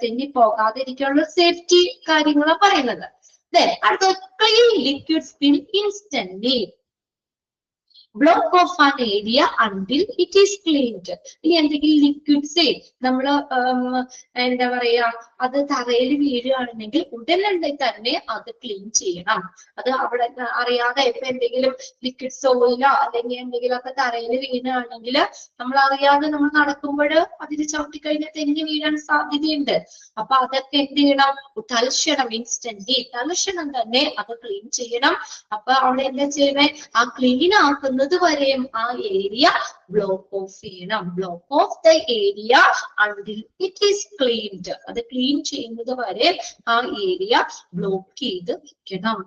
തെന്നി പോകാതെ ഇരിക്കാനുള്ള സേഫ്റ്റി കാര്യങ്ങളാണ് പറയുന്നത്. അടുത്ത clean liquid spill instantly. Block of an area until it is cleaned. ഇനി എന്തെങ്കിലും ലിക്വിഡ്സേ നമ്മള് എന്താ പറയാ അത് തറയിൽ വീഴുകയാണെങ്കിൽ ഉടനെ തന്നെ അത് ക്ലീൻ ചെയ്യണം. അത് അവിടെ അറിയാതെ ഇപ്പൊ എന്തെങ്കിലും ലിക്വിഡ് സോയിലോ അല്ലെങ്കിൽ എന്തെങ്കിലുമൊക്കെ തറയിൽ വീഴുകയാണെങ്കിൽ നമ്മൾ അറിയാതെ നമ്മൾ നടക്കുമ്പോൾ അതിന് ചവിട്ടിക്കഴിഞ്ഞാൽ തെന്നി വീഴാൻ സാധ്യതയുണ്ട്. അപ്പൊ അതൊക്കെ എന്ത് ചെയ്യണം? തൽക്ഷണം, ഇൻസ്റ്റന്റ്ലി തൽക്ഷണം തന്നെ അത് ക്ലീൻ ചെയ്യണം. അപ്പൊ അവിടെ എന്താ ചെയ്യണേ? ആ ക്ലീൻ ആക്കുന്നത് വരെയും ആ ഏരിയ ബ്ലോക്ക് ഓഫ് ചെയ്യണം. Block of the area until it is cleaned. അത് ക്ലീൻ ചെയ്യുന്നത് വരെ ആ ഏരിയ ബ്ലോക്ക് ചെയ്ത് വെക്കണം.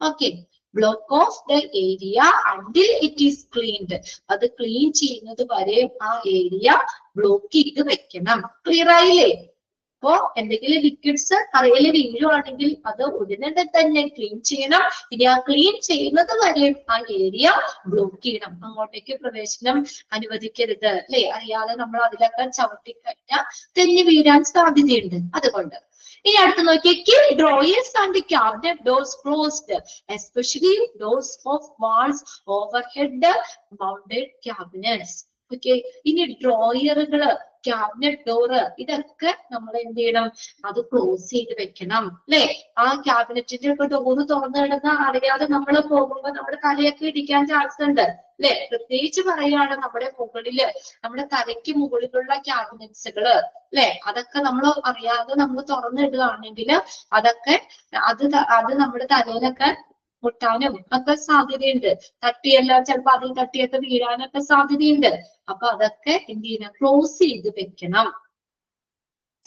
Okay. block off the area until it is cleaned. അത് ക്ലീൻ ചെയ്യുന്നത് വരെ ആ ഏരിയ ബ്ലോക്ക് ചെയ്ത് വെക്കണം. ക്ലിയർ ആയില്ലേ? അപ്പോ എന്തെങ്കിലും ലിക്വിഡ്സ് തറയിൽ വീഴുവാണെങ്കിൽ അത് ഉടനെ തന്നെ ക്ലീൻ ചെയ്യണം. ഇനി ആ ക്ലീൻ ചെയ്യുന്നത് വരെ ആ ഏരിയ ബ്ലോക്ക് ചെയ്യണം. അങ്ങോട്ടേക്ക് പ്രവേശനം അനുവദിക്കരുത് അല്ലെ? അറിയാതെ നമ്മൾ അതിലൊക്കെ ചവിട്ടിക്കഴിഞ്ഞാൽ തെന്നി വീഴാൻ സാധ്യതയുണ്ട്. അതുകൊണ്ട് ഇനി അടുത്ത് നോക്കിയേ, keep drawers and cabinet doors closed, especially doors of walls, overhead mounted cabinets. Okay, ഇനി ഡ്രോയറുകള്, ക്യാബിനറ്റ് ഡോറ്, ഇതൊക്കെ നമ്മൾ എന്ത് ചെയ്യണം? അത് ക്ലോസ് ചെയ്ത് വെക്കണം അല്ലെ? ആ ക്യാബിനറ്റിന്റെ ഒക്കെ ഡോറ് തുറന്നു കിടന്ന അറിയാതെ നമ്മൾ പോകുമ്പോ നമ്മുടെ തലയൊക്കെ ഇടിക്കാൻ ചാൻസ് ഉണ്ട് അല്ലെ? പ്രത്യേകിച്ച് പറയുകയാണ് നമ്മുടെ മുകളില്, നമ്മുടെ തലയ്ക്ക് മുകളിലുള്ള ക്യാബിനറ്റ്സുകള് അല്ലെ, അതൊക്കെ നമ്മൾ അറിയാതെ നമ്മൾ തുറന്നിടുകയാണെങ്കിൽ അതൊക്കെ അത് നമ്മുടെ തലയിലൊക്കെ മുട്ടാനും ഒക്കെ സാധ്യതയുണ്ട്. തട്ടിയെല്ലാം ചിലപ്പോ അതിൽ തട്ടിയൊക്കെ വീഴാനൊക്കെ സാധ്യതയുണ്ട്. അപ്പൊ അതൊക്കെ എന്ത് ചെയ്യണം? ക്ലോസ് ചെയ്ത് വെക്കണം.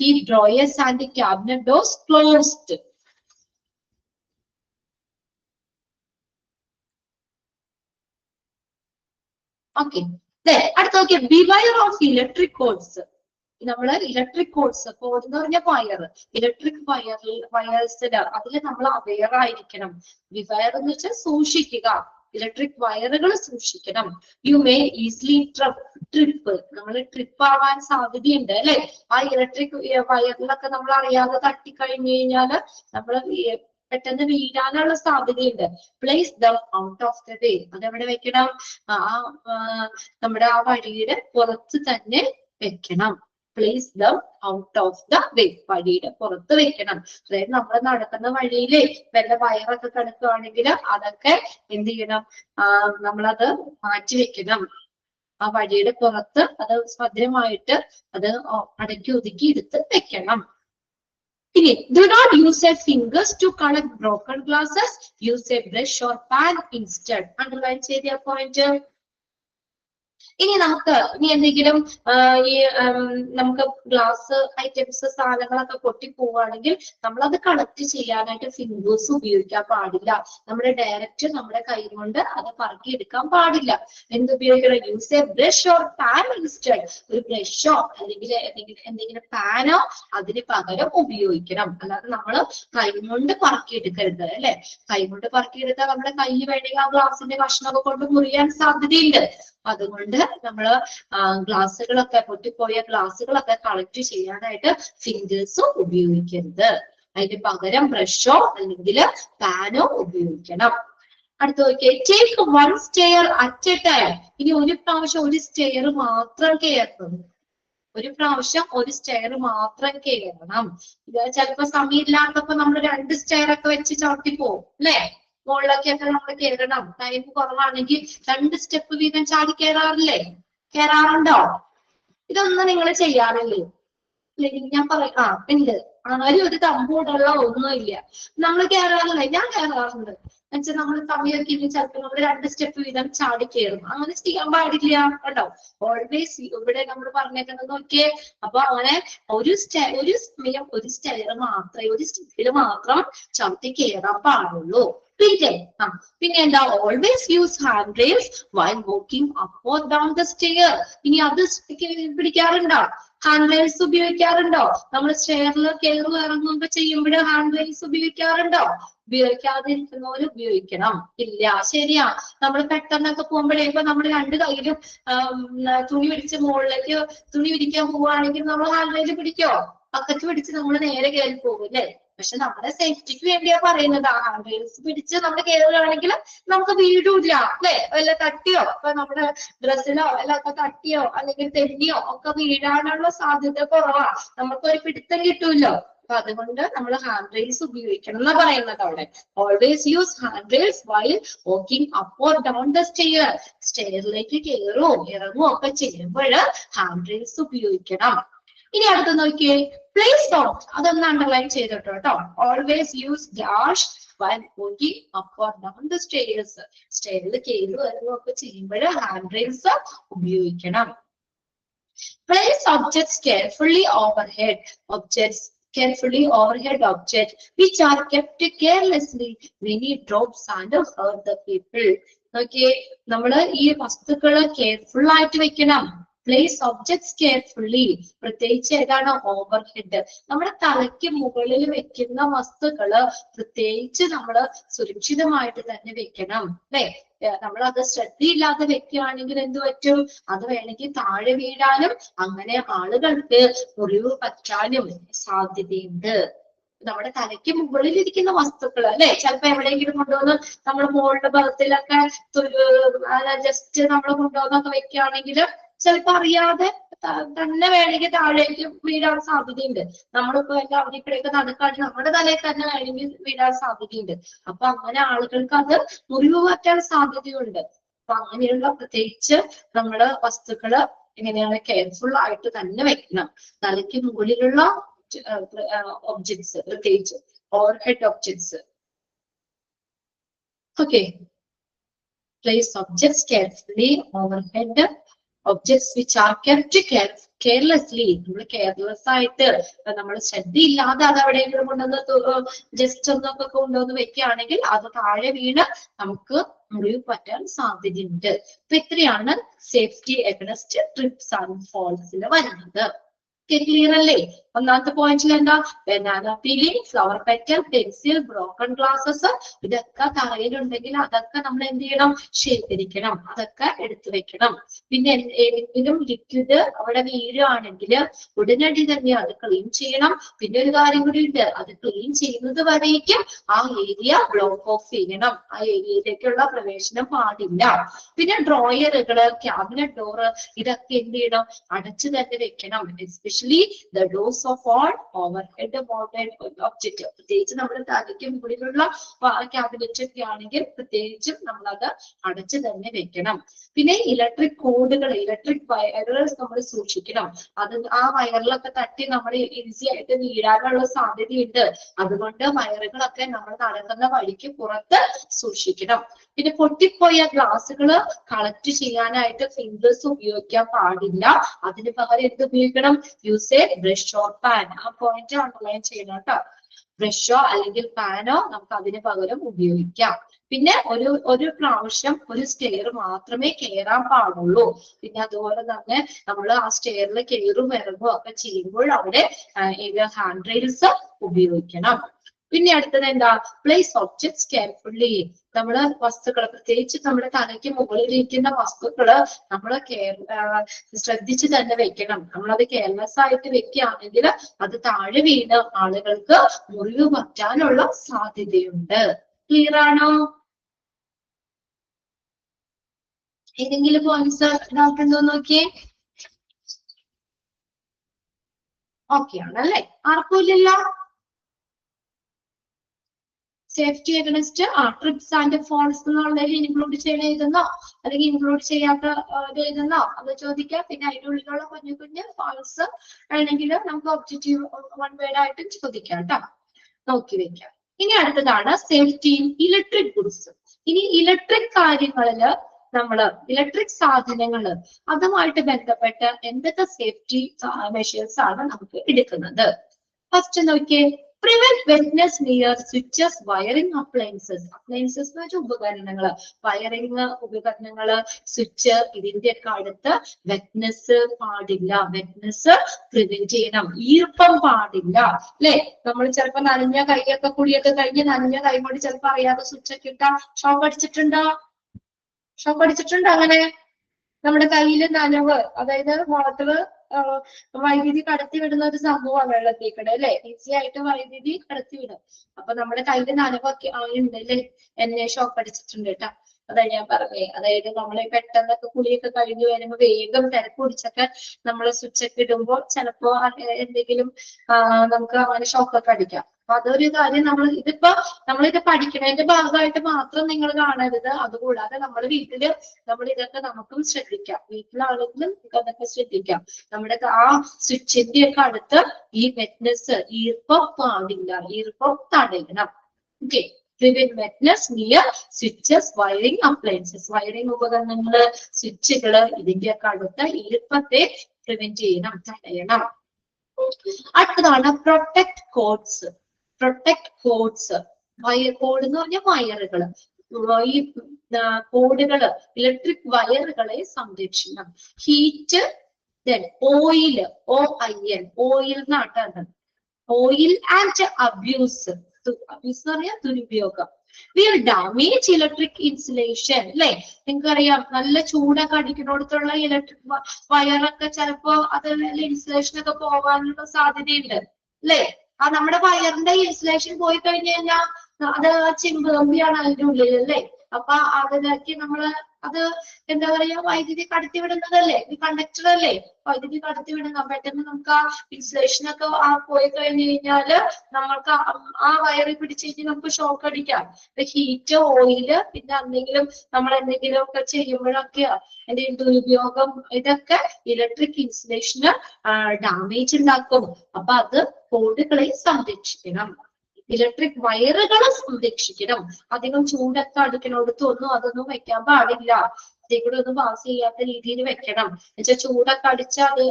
Keep drawers and cabinet doors closed. Okay. Then അടുത്ത നോക്കിയ, beware of electric cords. നമ്മള് ഇലക്ട്രിക് കോഡ്സ്, കോഡ് എന്ന് പറഞ്ഞ വയർ, ഇലക്ട്രിക് വയേഴ്സില് അതിൽ നമ്മൾ അവെയർ ആയിരിക്കണം. വിവയർ എന്ന് വെച്ചാൽ സൂക്ഷിക്കുക, ഇലക്ട്രിക് വയറുകൾ സൂക്ഷിക്കണം. യു മേ ഈസിലി ട്രിപ്പ്, നമ്മൾ ട്രിപ്പ് ആവാൻ സാധ്യതയുണ്ട് അല്ലെ? ആ ഇലക്ട്രിക് വയറിലൊക്കെ നമ്മൾ അറിയാതെ തട്ടിക്കഴിഞ്ഞു കഴിഞ്ഞാല് നമ്മൾ പെട്ടെന്ന് വീഴാനുള്ള സാധ്യതയുണ്ട്. Place them out of the വേ, അതെവിടെ വെക്കണം? നമ്മുടെ ആ വഴിയുടെ പുറത്ത് തന്നെ വെക്കണം. Place them out of the വേ, വഴിയുടെ പുറത്ത് വെക്കണം. അതായത് നമ്മൾ നടക്കുന്ന വഴിയിലെ വല്ല വയറൊക്കെ കിടക്കുകയാണെങ്കിൽ അതൊക്കെ എന്ത് ചെയ്യണം? നമ്മളത് മാറ്റി വെക്കണം. ആ വഴിയുടെ പുറത്ത് അത് ഭദ്രമായിട്ട് അത് അടക്കി ഒതുക്കി എടുത്ത് വെക്കണം. ഇനി, do not use your fingers to collect broken glasses. Use a brush or pan instead. Underline ചെയ്ത പോയിന്റ്. ഇനി ഇനി എന്തെങ്കിലും ഈ നമുക്ക് ഗ്ലാസ് ഐറ്റംസ് സാധനങ്ങളൊക്കെ പൊട്ടിപ്പോവുകയാണെങ്കിൽ നമ്മളത് കളക്ട് ചെയ്യാനായിട്ട് ഫിംഗേഴ്സ് ഉപയോഗിക്കാൻ പാടില്ല. നമ്മുടെ ഡയറക്റ്റ് നമ്മുടെ കൈ കൊണ്ട് അത് പറക്കിയെടുക്കാൻ പാടില്ല. എന്തുപയോഗിക്കണം? Use a brush or pan instead. ഒരു ബ്രഷോ അല്ലെങ്കിൽ എന്തെങ്കിലും പാനോ അതിന് പകരം ഉപയോഗിക്കണം. അല്ലാതെ നമ്മൾ കൈ കൊണ്ട് പറക്കിയെടുക്കരുത് അല്ലെ? കൈ കൊണ്ട് പറക്കിയെടുത്താൽ നമ്മുടെ കൈ വേണമെങ്കിൽ ആ ഗ്ലാസിന്റെ കഷ്ണമൊക്കെ കൊണ്ട് മുറിയാൻ സാധ്യതയുണ്ട്. അതുകൊണ്ട് നമ്മള് ഗ്ലാസ്സുകളൊക്കെ, പൊട്ടിപ്പോയ ഗ്ലാസ്സുകളൊക്കെ കളക്ട് ചെയ്യാനായിട്ട് ഫിംഗേഴ്സ് ഉപയോഗിക്കരുത്. അതിന് പകരം ബ്രഷോ അല്ലെങ്കിൽ പാനോ ഉപയോഗിക്കണം. അടുത്ത നോക്കിയേ, take one stair at A time. ഇനി ഒരു പ്രാവശ്യം ഒരു സ്റ്റെയർ മാത്രം കയറണം. ഒരു പ്രാവശ്യം ഒരു സ്റ്റെയർ മാത്രം കയറണം. ഇത് ചിലപ്പോ സമയമില്ലാത്തപ്പോ നമ്മൾ 2 സ്റ്റെയർ ഒക്കെ വെച്ച് ചവിട്ടി പോകും അല്ലെ? മുകളിലൊക്കെയൊക്കെ നമ്മൾ കയറണം. ടൈം കുറവാണെങ്കിൽ 2 സ്റ്റെപ്പ് വീതം ചാടി കയറാറുണ്ടോ? ഇതൊന്നും നിങ്ങൾ ചെയ്യാറില്ലേ? ഞാൻ പറയാം ഉണ്ട്. ആരും ഒരു തമ്പോടുള്ള ഒന്നുമില്ല. നമ്മൾ കയറാറില്ല. ഞാൻ കയറാറുണ്ട്. എന്നുവെച്ചാൽ നമ്മൾ സമയമൊക്കെ ഇനി ചിലപ്പോൾ നമ്മൾ 2 സ്റ്റെപ്പ് വീതം ചാടി കയറും. അങ്ങനെ ചെയ്യാൻ പാടില്ല കേട്ടോ. ഓൾവേസ് ഇവിടെ നമ്മൾ പറഞ്ഞേക്കുന്നത് നോക്കിയേ. അപ്പൊ അങ്ങനെ ഒരു സമയം ഒരു സ്റ്റെയർ മാത്രമേ, ഒരു സ്റ്റെപ്പിൽ മാത്രം ചവിട്ടി കയറാൻ പാടുള്ളൂ. പിന്നെ എന്താ? Always use hand rails while walking up or down the stair. ഇനി അത് പിടിക്കാറുണ്ടോ? Hand rails ഉപയോഗിക്കാറുണ്ടോ? നമ്മൾ സ്റ്റെയറിൽ കയറും ഇറങ്ങുമ്പോ ചെയ്യുമ്പോൾ ഹാൻഡ് റെയിൽസ് ഉപയോഗിക്കാറുണ്ടോ? ഉപയോഗിക്കാതിരിക്കുന്നവര് ഉപയോഗിക്കണം. ഇല്ല, ശരിയാ. നമ്മൾ പെട്ടെന്നൊക്കെ പോകുമ്പോഴേ, ഇപ്പൊ നമ്മൾ 2 കൈയിലും തുണി പിടിച്ച് മുകളിലേക്ക് തുണി പിടിക്കാൻ പോവുകയാണെങ്കിൽ നമ്മൾ ഹാൻഡ് റെയിൽ പിടിക്കോ? പക്കത്ത് പിടിച്ച് നമ്മൾ നേരെ കയറി പോകും അല്ലേ? പക്ഷെ നമ്മുടെ സേഫ്റ്റിക്ക് വേണ്ടിയാ പറയുന്നത്. ഹാൻഡ് റെയിൽസ് പിടിച്ച് നമ്മൾ കയറുകയാണെങ്കിൽ നമുക്ക് വീഴൂല അല്ലെ? വല്ല തട്ടിയോ, ഇപ്പൊ നമ്മുടെ ഡ്രസ്സിലോ വല്ലതൊക്കെ തട്ടിയോ അല്ലെങ്കിൽ തെന്നിയോ ഒക്കെ വീഴാനുള്ള സാധ്യത കുറവാ. നമുക്കൊരു പിടുത്തം കിട്ടൂല്ലോ. അപ്പൊ അതുകൊണ്ട് നമ്മൾ ഹാൻഡ് റെയിൽസ് ഉപയോഗിക്കണം എന്നാ പറയുന്നത് അവിടെ. Always use hand rails while walking up or down the stair. സ്റ്റെയറിലേക്ക് കയറുമോ ഇറങ്ങുമോ ഒക്കെ ചെയ്യുമ്പോൾ ഹാൻഡ് റെയിൽസ് ഉപയോഗിക്കണം. ഇനി അടുത്ത് നോക്കിയേ, പ്ലേസ് ഡോട്ട്. അതൊന്ന് അണ്ടർലൈൻ ചെയ്തിട്ടോ കേട്ടോ. Always use dash while walking up or down the stairs. സ്റ്റെയറിൽ കയറുമോ ഇറങ്ങുമോ ഒക്കെ ചെയ്യുമ്പോൾ ഹാൻഡ് റെയിൽസ് ഉപയോഗിക്കണം. Place objects carefully overhead. Objects carefully overhead object which are kept carelessly. Many drops and hurt the people. Okay, നമ്മള് ഈ വസ്തുക്കള് careful ആയിട്ട് വെക്കണം. Place objects carefully. പ്രത്യേകിച്ച് ഏതാണ്? ഓവർഹെഡ്. നമ്മുടെ തലയ്ക്ക് മുകളിൽ വെക്കുന്ന വസ്തുക്കള് പ്രത്യേകിച്ച് നമ്മള് സുരക്ഷിതമായിട്ട് തന്നെ വെക്കണം, അല്ലെ? നമ്മൾ അത് ശ്രദ്ധയില്ലാതെ വെക്കുകയാണെങ്കിൽ എന്ത് പറ്റും? അത് വേണമെങ്കിൽ താഴെ വീഴാനും അങ്ങനെ ആളുകൾക്ക് മുറിവ് പറ്റാനും സാധ്യതയുണ്ട്. നമ്മുടെ തലയ്ക്ക് മുകളിൽ ഇരിക്കുന്ന വസ്തുക്കൾ, അല്ലെ? ചിലപ്പോ എവിടെയെങ്കിലും കൊണ്ടുവന്ന് നമ്മൾ മുകളുടെ ഭാഗത്തിലൊക്കെ ജസ്റ്റ് നമ്മൾ കൊണ്ടുവന്നൊക്കെ വെക്കുകയാണെങ്കിൽ ചിലപ്പോ അറിയാതെ തന്നെ വേണമെങ്കിൽ താഴേക്ക് വീഴാൻ സാധ്യതയുണ്ട്. നമ്മളിപ്പോ എല്ലാം അവധിക്കിടെയൊക്കെ നടക്കാണ്ട് നമ്മുടെ തലയിൽ തന്നെ വേണമെങ്കിൽ വീഴാൻ സാധ്യതയുണ്ട്. അപ്പൊ അങ്ങനെ ആളുകൾക്ക് അത് മുറിവ് പറ്റാൻ സാധ്യതയുണ്ട്. അപ്പൊ അങ്ങനെയുള്ള പ്രത്യേകിച്ച് നമ്മള് വസ്തുക്കള് എങ്ങനെയാണ് കെയർഫുൾ ആയിട്ട് തന്നെ വെക്കണം. തലയ്ക്ക് മുകളിലുള്ള ഒബ്ജക്ട്സ്, പ്രത്യേകിച്ച് overhead objects. Okay, place objects carefully. Overhead objects which are kept carelessly. നമ്മൾ കെയർലെസ് ആയിട്ട് നമ്മൾ ശ്രദ്ധയില്ലാതെ അത് എവിടെയെങ്കിലും കൊണ്ടുവന്ന് ജസ്റ്റ് ഒന്നൊക്കെ കൊണ്ടുവന്ന് വെക്കുകയാണെങ്കിൽ അത് താഴെ വീണ് നമുക്ക് മുറിവ് പറ്റാൻ സാധ്യതയുണ്ട്. അപ്പൊ ഇത്രയാണ് സേഫ്റ്റി അഗൈൻസ്റ്റ് ട്രിപ്സ് ആൻഡ് ഫോൾസിൽ വരുന്നത്. ക്ലിയർ അല്ലേ? ഒന്നാമത്തെ പോയിന്റിൽ എന്താ? Banana peeling, flower petal, pencil, broken glasses, ഇതൊക്കെ തറയിലുണ്ടെങ്കിൽ അതൊക്കെ നമ്മൾ എന്ത് ചെയ്യണം? ശേഖരിക്കണം, അതൊക്കെ എടുത്തു വെക്കണം. പിന്നെ ഏതെങ്കിലും ലിക്വിഡ് അവിടെ വീഴുകയാണെങ്കിൽ ഉടനടി തന്നെ അത് ക്ലീൻ ചെയ്യണം. പിന്നെ ഒരു കാര്യം കൂടി ഉണ്ട്, അത് ക്ലീൻ ചെയ്യുന്നത് വരേക്കും ആ ഏരിയ ബ്ലോക്ക് ഓഫ് ചെയ്യണം. ആ ഏരിയയിലേക്കുള്ള പ്രവേശനം പാടില്ല. പിന്നെ ഡ്രോയറുകള്, ക്യാബിനറ്റ് ഡോറ്, ഇതൊക്കെ എന്ത് ചെയ്യണം? അടച്ചു തന്നെ വെക്കണം. Especially the doors of all overhead mounted object. പ്രത്യേകിച്ച് നമ്മുടെ തലയ്ക്ക് മുകളിലുള്ള ക്യാബിനറ്റ് ഒക്കെ ആണെങ്കിൽ പ്രത്യേകിച്ചും നമ്മളത് അടച്ചു തന്നെ വെക്കണം. പിന്നെ ഇലക്ട്രിക് കോഡുകൾ, ഇലക്ട്രിക് വയറുകൾ നമ്മൾ സൂക്ഷിക്കണം. അത് ആ വയറിലൊക്കെ തട്ടി നമ്മൾ ഈസി ആയിട്ട് വീഴാനുള്ള സാധ്യതയുണ്ട്. അതുകൊണ്ട് വയറുകളൊക്കെ നമ്മൾ നടക്കുന്ന വഴിക്ക് പുറത്ത് സൂക്ഷിക്കണം. പിന്നെ പൊട്ടിപ്പോയ ഗ്ലാസുകൾ കളക്ട് ചെയ്യാനായിട്ട് ഫിംഗേഴ്സ് ഉപയോഗിക്കാൻ പാടില്ല. അതിന് പകരം എന്ത് ഉപയോഗിക്കണം? Use a brush or pan. ആ പോയിന്റ് അണ്ടർലൈൻ ചെയ്യണം കേട്ടോ. ബ്രഷോ അല്ലെങ്കിൽ പാനോ നമുക്ക് അതിന് പകരം ഉപയോഗിക്കാം. പിന്നെ ഒരു പ്രാവശ്യം ഒരു സ്റ്റെയർ മാത്രമേ കയറാൻ പാടുള്ളൂ. പിന്നെ അതുപോലെ തന്നെ നമ്മൾ ആ സ്റ്റെയറിൽ കയറും ഇറങ്ങും ഒക്കെ ചെയ്യുമ്പോൾ അവിടെ ഹാൻഡ് റെയിൽസ് ഉപയോഗിക്കണം. പിന്നെ അടുത്തത് എന്താ? Place objects carefully. നമ്മള് വസ്തുക്കള്, പ്രത്യേകിച്ച് നമ്മുടെ തലയ്ക്ക് മുകളിലിരിക്കുന്ന വസ്തുക്കള് നമ്മള് ശ്രദ്ധിച്ച് തന്നെ വെക്കണം. നമ്മളത് കെയർലെസ് ആയിട്ട് വെക്കുകയാണെങ്കിൽ അത് താഴെ വീണ് ആളുകൾക്ക് മുറിവ് പറ്റാനുള്ള സാധ്യതയുണ്ട്. ക്ലിയർ ആണോ? ഏതെങ്കിലും പോയിന്റ്സ് ഡൗട്ട് ഉണ്ടോ നോക്കിയേ? ഓക്കെ ആണല്ലേ? ആർക്കുമില്ലല്ലോ? Safety against trips and falls എന്നുള്ളതിൽ ഇൻക്ലൂഡ് ചെയ്യണ എഴുതുന്നോ അല്ലെങ്കിൽ ഇൻക്ലൂഡ് ചെയ്യാത്ത എഴുതുന്നോ അത് ചോദിക്കാം. പിന്നെ അതിൻ്റെ ഉള്ളിലുള്ള കുഞ്ഞു കുഞ്ഞു ഫോൾസ് വേണമെങ്കിൽ നമുക്ക് ഒബ്ജക്റ്റീവ് വൺ വേർഡ് ആയിട്ടും ചോദിക്കാം കേട്ടോ. നോക്കി വെക്കാം. ഇനി അടുത്തതാണ് സേഫ്റ്റി ഇൻ ഇലക്ട്രിക് ഗുഡ്സ്. ഇനി ഇലക്ട്രിക് കാര്യങ്ങളില് നമ്മള് ഇലക്ട്രിക് സാധനങ്ങള് അതുമായിട്ട് ബന്ധപ്പെട്ട് എന്തൊക്കെ സേഫ്റ്റി മെഷേഴ്സ് ആണ് നമുക്ക് എടുക്കുന്നത്? ഫസ്റ്റ് നോക്കിയേ, prevent wetness near switches, wiring, appliances. Appliances എന്ന് വെച്ചാൽ ഉപകരണങ്ങള്, വയറിങ് ഉപകരണങ്ങള്, സ്വിച്ച്, ഇതിന്റെയൊക്കെ അടുത്ത് വെറ്റ്നെസ് പാടില്ല. വെറ്റ്നെസ് പ്രിവെന്റ് ചെയ്യണം. ഈർപ്പം പാടില്ല, അല്ലെ? നമ്മൾ ചിലപ്പോ നനഞ്ഞ കൈയൊക്കെ കുടിയൊക്കെ കഴിഞ്ഞ് നനഞ്ഞ കൈ കൊണ്ട് ചിലപ്പോ അറിയാതെ സ്വിച്ച് ഒക്കെ ഇട്ടാ ഷോക്ക് അടിച്ചിട്ടുണ്ടോ? ഷോക്ക് അടിച്ചിട്ടുണ്ടോ? അങ്ങനെ നമ്മുടെ കയ്യില് നനവ്, അതായത് വാട്ടർ വൈദ്യുതി കടത്തി വിടുന്ന ഒരു സംഭവമാണ് വെള്ളത്തിൽക്കൂടെ, അല്ലെ? ഈസി ആയിട്ട് വൈദ്യുതി കടത്തി വിടും. അപ്പൊ നമ്മുടെ കയ്യില് നനവൊക്കെ ഉണ്ട് അല്ലെ? എന്നെ ഷോക്ക് അടിച്ചിട്ടുണ്ട് കേട്ടോ. അതാ ഞാൻ പറഞ്ഞേ, അതായത് നമ്മളെ പെട്ടെന്നൊക്കെ കുളിയൊക്കെ കഴിഞ്ഞു വരുമ്പോ വേഗം തിരക്ക് പിടിച്ചൊക്കെ നമ്മൾ സ്വിച്ച് ഒക്കെ ഇടുമ്പോൾ ചിലപ്പോ എന്തെങ്കിലും നമുക്ക് അങ്ങനെ ഷോക്കൊക്കെ അടിക്കാം. അപ്പൊ അതൊരു കാര്യം നമ്മളിത് പഠിക്കുന്നതിന്റെ ഭാഗമായിട്ട് മാത്രം നിങ്ങൾ കാണരുത്. അതുകൂടാതെ നമ്മൾ വീട്ടില് ഇതൊക്കെ നമുക്കും ശ്രദ്ധിക്കാം. വീട്ടിലാണെങ്കിലും അതൊക്കെ ശ്രദ്ധിക്കാം. നമ്മുടെ ആ സ്വിച്ചിന്റെ ഒക്കെ അടുത്ത് ഈ വെറ്റ്നെസ്, ഈർപ്പം പാടില്ല, ഈർപ്പം തടയണം. Okay, prevent wetness near switches, wiring, appliances. Wiring ഉപകരണങ്ങള്, സ്വിച്ചുകള്, ഇതിന്റെയൊക്കെ അടുത്ത് ഈർപ്പത്തെ പ്രിവെന്റ് ചെയ്യണം, തടയണം. അടുത്തതാണ് protect cords. Protect cords, cord എന്ന് പറഞ്ഞാൽ വയറുകൾ. ഈ കോഡുകള്, ഇലക്ട്രിക് വയറുകളെ സംരക്ഷിക്കണം. ഹീറ്റ്, ഓയില്, OIL, ഓയിൽ എന്നാണ്. ഓയിൽ ആൻഡ് അബ്യൂസ്, അബ്യൂസ് എന്ന് പറഞ്ഞാൽ ദുരുപയോഗം. വിൽ ഡാമേജ് ഇലക്ട്രിക് ഇൻസുലേഷൻ, അല്ലെ? നിങ്ങൾക്കറിയാം, നല്ല ചൂടൊക്കെ അടിക്കുന്നിടത്തുള്ള ഇലക്ട്രിക് വയറൊക്കെ ചിലപ്പോ അത് ഇൻസുലേഷൻ ഒക്കെ പോകാനുള്ള സാധ്യതയുണ്ട്, അല്ലെ? ആ നമ്മുടെ വയറിന്റെ ഇൻസുലേഷൻ പോയി കഴിഞ്ഞു കഴിഞ്ഞാൽ അത് ചെമ്പ് കമ്പിയാണ് അതിന്റെ ഉള്ളിൽ, അല്ലെ? അപ്പൊ അതിലേക്ക് നമ്മള് അത് എന്താ പറയാ, വൈദ്യുതി കടത്തിവിടുന്നതല്ലേ, ഈ കണ്ടക്ടർ അല്ലേ വൈദ്യുതി കടത്തിവിടുന്ന. പെട്ടെന്ന് നമുക്ക് ആ ഇൻസുലേഷൻ ഒക്കെ പോയി കഴിഞ്ഞു കഴിഞ്ഞാല് നമ്മൾക്ക് ആ വയറിൽ പിടിച്ചു കഴിഞ്ഞാൽ നമുക്ക് ഷോക്ക് അടിക്കാം. ഹീറ്റ്, ഓയില്, പിന്നെ എന്തെങ്കിലും നമ്മൾ എന്തെങ്കിലും ഒക്കെ ചെയ്യുമ്പോഴൊക്കെ എന്തെങ്കിലും ദുരുപയോഗം, ഇതൊക്കെ ഇലക്ട്രിക് ഇൻസുലേഷന് ഡാമേജ് ഉണ്ടാക്കും. അപ്പൊ അത് കോഡുകളെ സംരക്ഷിക്കണം, ഇലക്ട്രിക് വയറുകളെ സംരക്ഷിക്കണം. അധികം ചൂടൊക്കെ അടുക്കിനോടത്തും അതൊന്നും വെക്കാൻ പാടില്ല. അതികൂടെ ഒന്നും പാസ് ചെയ്യാത്ത രീതിയിൽ വെക്കണം. എന്നുവെച്ചാൽ ചൂടൊക്കെ അടിച്ചാൽ അത്